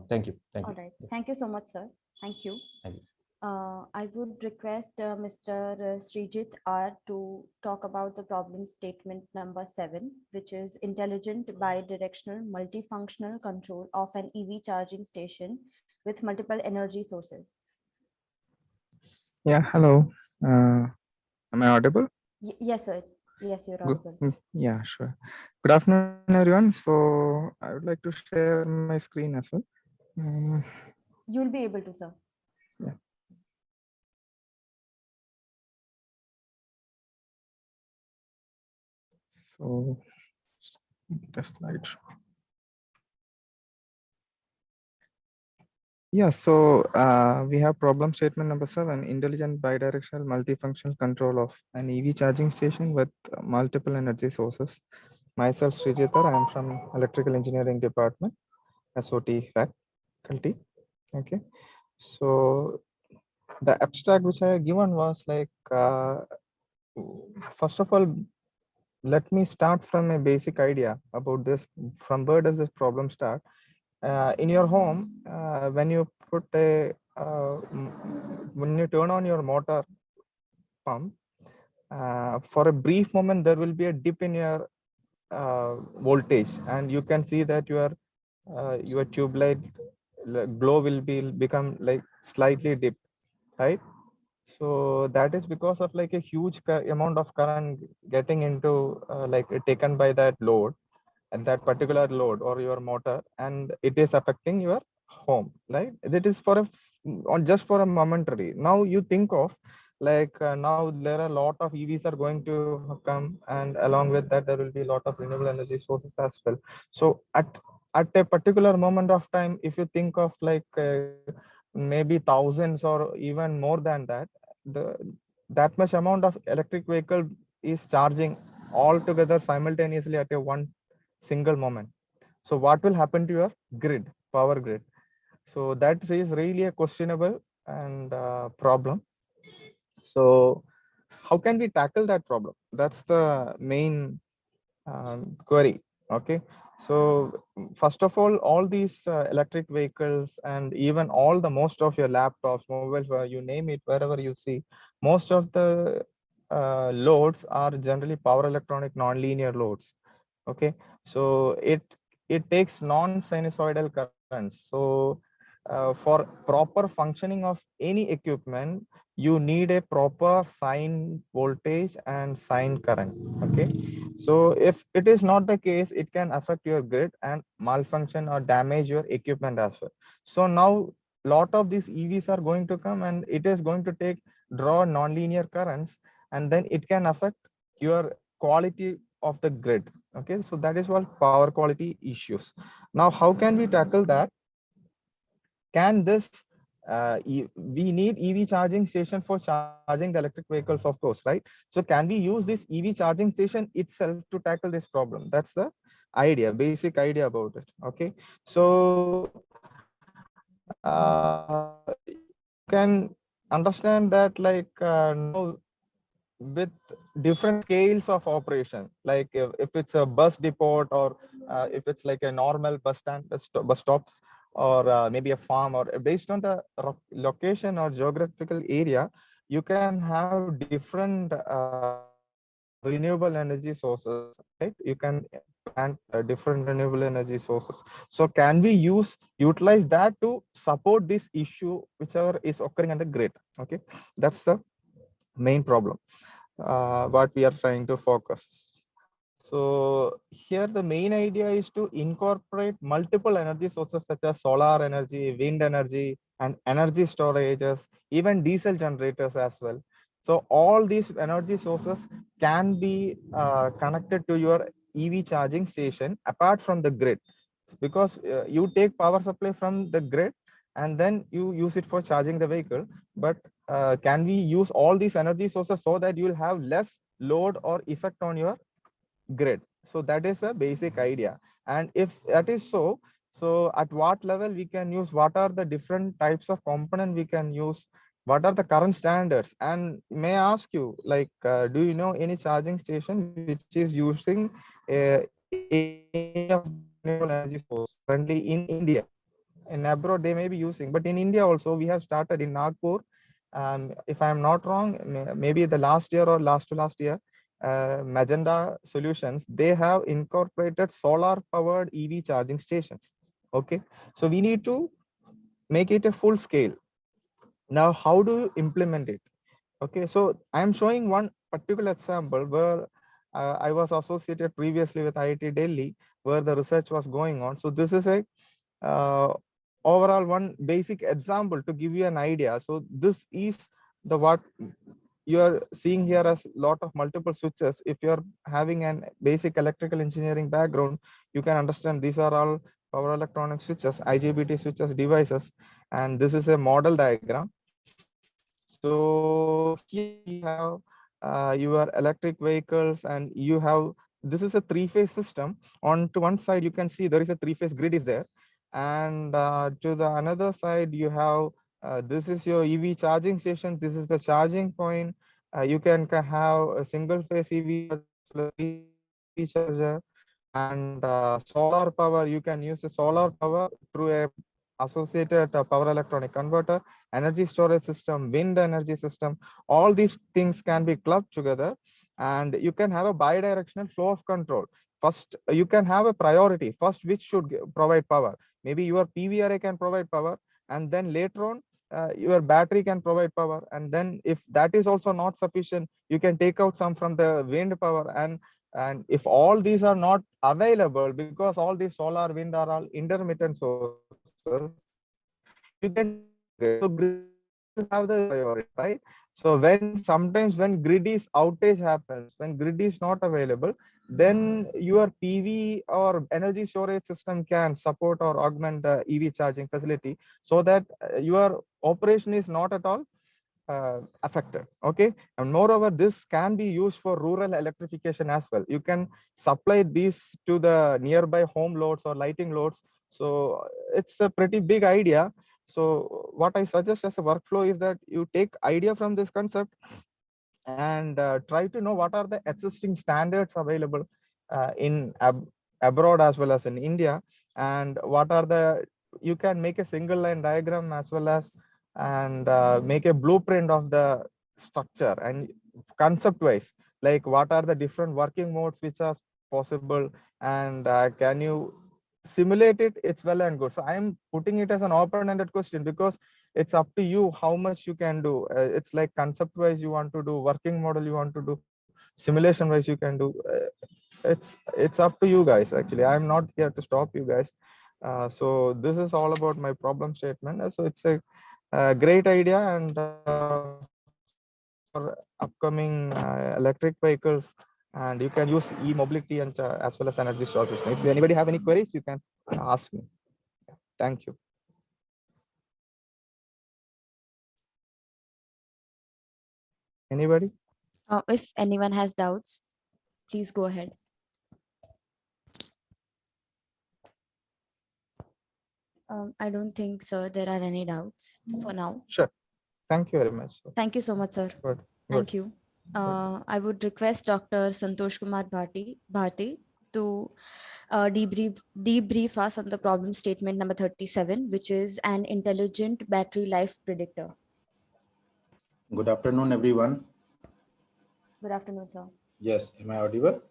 Thank you. All right. Thank you so much, sir. Thank you. Thank you. I would request Mr. Srijit R to talk about the problem statement number 7, which is intelligent bidirectional multifunctional control of an EV charging station with multiple energy sources. Yeah, hello. Am I audible? Yes, sir. Yes, you're Good. audible. Yeah, sure. Good afternoon, everyone. So I would like to share my screen as well. You'll be able to, sir. Yeah. So the slideshow. Yeah, so we have problem statement number 7, intelligent bidirectional multifunctional control of an EV charging station with multiple energy sources. Myself, Srijitar, I am from Electrical Engineering Department, SOT faculty. Okay, so the abstract which I have given was like, first of all, let me start from a basic idea about this. From where does this problem start? In your home, when you put when you turn on your motor pump, for a brief moment there will be a dip in your voltage, and you can see that your tube light glow will become like slightly dipped, right? So that is because of like a huge amount of current getting into like taken by that load, and that particular load or your motor, and it is affecting your home, right? That is for just for a momentary. Now you think of like now there are a lot of EVs are going to come, and along with that there will be a lot of renewable energy sources as well. So at a particular moment of time, if you think of like maybe thousands or even more than that, that much amount of electric vehicle is charging all together simultaneously at a one single moment. So what will happen to your grid, power grid? So that is really a questionable and problem. So how can we tackle that problem? That's the main query. Okay, so first of all these electric vehicles and even all the most of your laptops, mobiles, you name it, wherever you see, most of the loads are generally power electronic non-linear loads. Okay, so it takes non-sinusoidal currents. So for proper functioning of any equipment, you need a proper sine voltage and sine current. Okay, so if it is not the case, it can affect your grid and malfunction or damage your equipment as well. So now lot of these EVs are going to come and it is going to draw nonlinear currents, and then it can affect your quality of the grid. Okay, so that is what power quality issues. Now how can we tackle that? Can this we need EV charging station for charging the electric vehicles, of course, right? So can we use this EV charging station itself to tackle this problem? That's the idea, basic idea about it. Okay, so you can understand that like now with different scales of operation, like if it's a bus depot or if it's like a normal bus stand, bus stops, or maybe a farm, or based on the location or geographical area, you can have different renewable energy sources, right? You can plant different renewable energy sources. So can we utilize that to support this issue whichever is occurring on the grid? Okay, that's the main problem what we are trying to focus. So here the main idea is to incorporate multiple energy sources such as solar energy, wind energy, and energy storages, even diesel generators as well. So all these energy sources can be connected to your EV charging station apart from the grid, because you take power supply from the grid and then you use it for charging the vehicle. But can we use all these energy sources so that you will have less load or effect on your grid? So that is a basic idea. And if that is so, so at what level we can use, what are the different types of component we can use, what are the current standards? And may I ask you, like, do you know any charging station which is using any of the renewable energy source currently in India? In abroad they may be using, but in India also we have started in Nagpur. If I'm not wrong, maybe the last year or last to last year, Magenta Solutions, they have incorporated solar powered EV charging stations. Okay, so we need to make it a full scale. Now how do you implement it? Okay, so I'm showing one particular example where I was associated previously with IIT Delhi, where the research was going on. So this is a overall one basic example to give you an idea. So this is the what you are seeing here as lot of multiple switches. If you're having an basic electrical engineering background, you can understand these are all power electronic switches, IGBT switches devices, and this is a model diagram. So here you have your electric vehicles, and you have, this is a three-phase system. On to one side you can see there is a three-phase grid is there, and to the another side you have this is your EV charging station. This is the charging point. You can have a single phase EV charger, and solar power. You can use the solar power through a associated power electronic converter, energy storage system, wind energy system. All these things can be clubbed together, and you can have a bidirectional flow of control. First you can have a priority, first which should provide power. Maybe your PV array can provide power, and then later on your battery can provide power. And then if that is also not sufficient, you can take out some from the wind power. And if all these are not available, because all these solar, wind are all intermittent sources, you can so grid have the priority, right? So sometimes when grid is outage happens, when grid is not available, then your PV or energy storage system can support or augment the EV charging facility, so that your operation is not at all affected. Okay, and moreover, this can be used for rural electrification as well. You can supply these to the nearby home loads or lighting loads. So it's a pretty big idea. So what I suggest as a workflow is that you take idea from this concept and try to know what are the existing standards available in abroad as well as in India, and what are the, you can make a single line diagram as well as, and make a blueprint of the structure and concept wise, like what are the different working modes which are possible, and can you simulate it. It's well and good. So I am putting it as an open-ended question because it's up to you how much you can do. It's like concept wise you want to do, working model you want to do, simulation wise you can do. It's up to you guys. Actually, I'm not here to stop you guys. So this is all about my problem statement. So it's a great idea, and for upcoming electric vehicles, and you can use e-mobility and as well as energy storage system. If anybody have any queries, you can ask me. Thank you. Anybody? If anyone has doubts, please go ahead. I don't think, sir, there are any doubts for now. Sure. Thank you very much. Thank you so much, sir. Good. Thank you. I would request Dr. Santosh Kumar Bharti to debrief us on the problem statement number 37, which is an intelligent battery life predictor. Good afternoon, everyone. Good afternoon, sir. Yes, am I audible?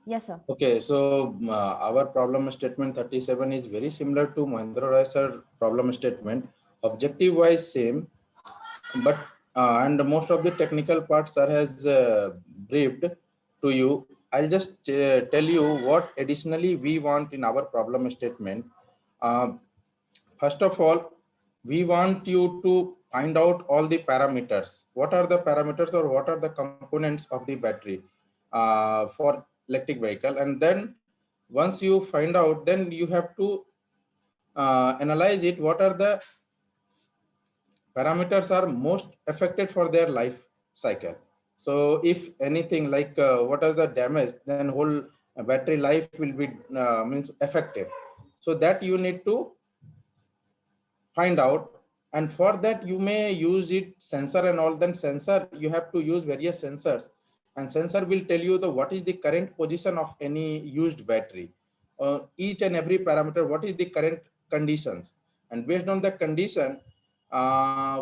Yes, sir. Okay, so our problem statement 37 is very similar to Mahendra Roy sir problem statement. Objective wise same, but and most of the technical parts sir has briefed to you. I'll just tell you what additionally we want in our problem statement. First of all, we want you to find out all the parameters. What are the parameters or what are the components of the battery for electric vehicle? And then once you find out, then you have to analyze it. What are the parameters are most affected for their life cycle? So if anything like what are the damage, then whole battery life will be means affected. So that you need to find out, and for that you may use it sensor and all. Then sensor, you have to use various sensors, and sensor will tell you the what is the current position of any used battery, each and every parameter, what is the current conditions, and based on the condition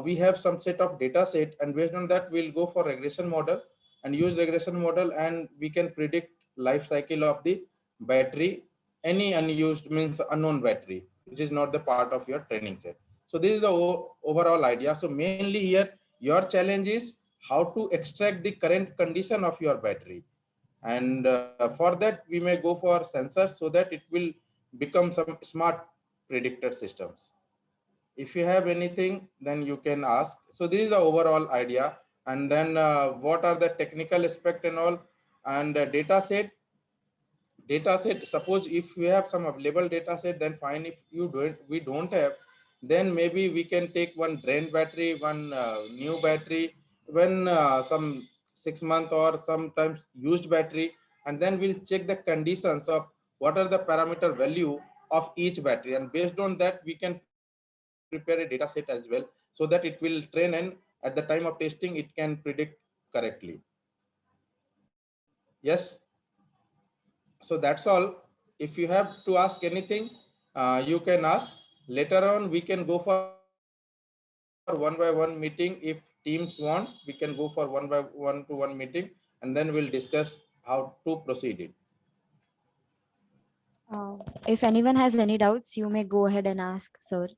we have some set of data set, and based on that we'll go for regression model and use regression model, and we can predict life cycle of the battery, any unused means unknown battery which is not the part of your training set. So this is the overall idea. So mainly here your challenge is how to extract the current condition of your battery, and for that we may go for sensors so that it will become some smart predictor systems. If you have anything, then you can ask. So this is the overall idea, and then what are the technical aspect and all, and data set. Suppose if we have some available data set, then fine. If we don't have, then maybe we can take one drain battery, one new battery, when some 6 month or sometimes used battery, and then we'll check the conditions of what are the parameter value of each battery, and based on that we can prepare a data set as well, so that it will train, and at the time of testing it can predict correctly. Yes. So that's all. If you have to ask anything, you can ask. Later on, we can go for one by one meeting. If teams want, we can go for one by one meeting, and then we'll discuss how to proceed it. If anyone has any doubts, you may go ahead and ask, sir.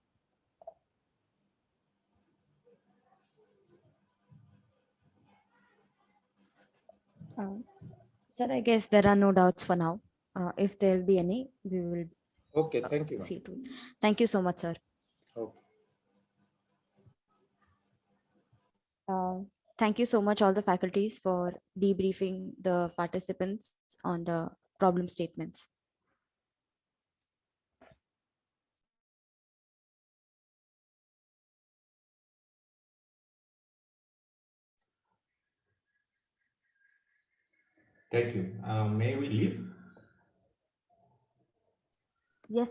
Sir, I guess there are no doubts for now. If there will be any, we will. Okay, thank you. See to it. Thank you so much, sir. Okay. Thank you so much, all the faculties, for debriefing the participants on the problem statements. Thank you. May we leave? Yes.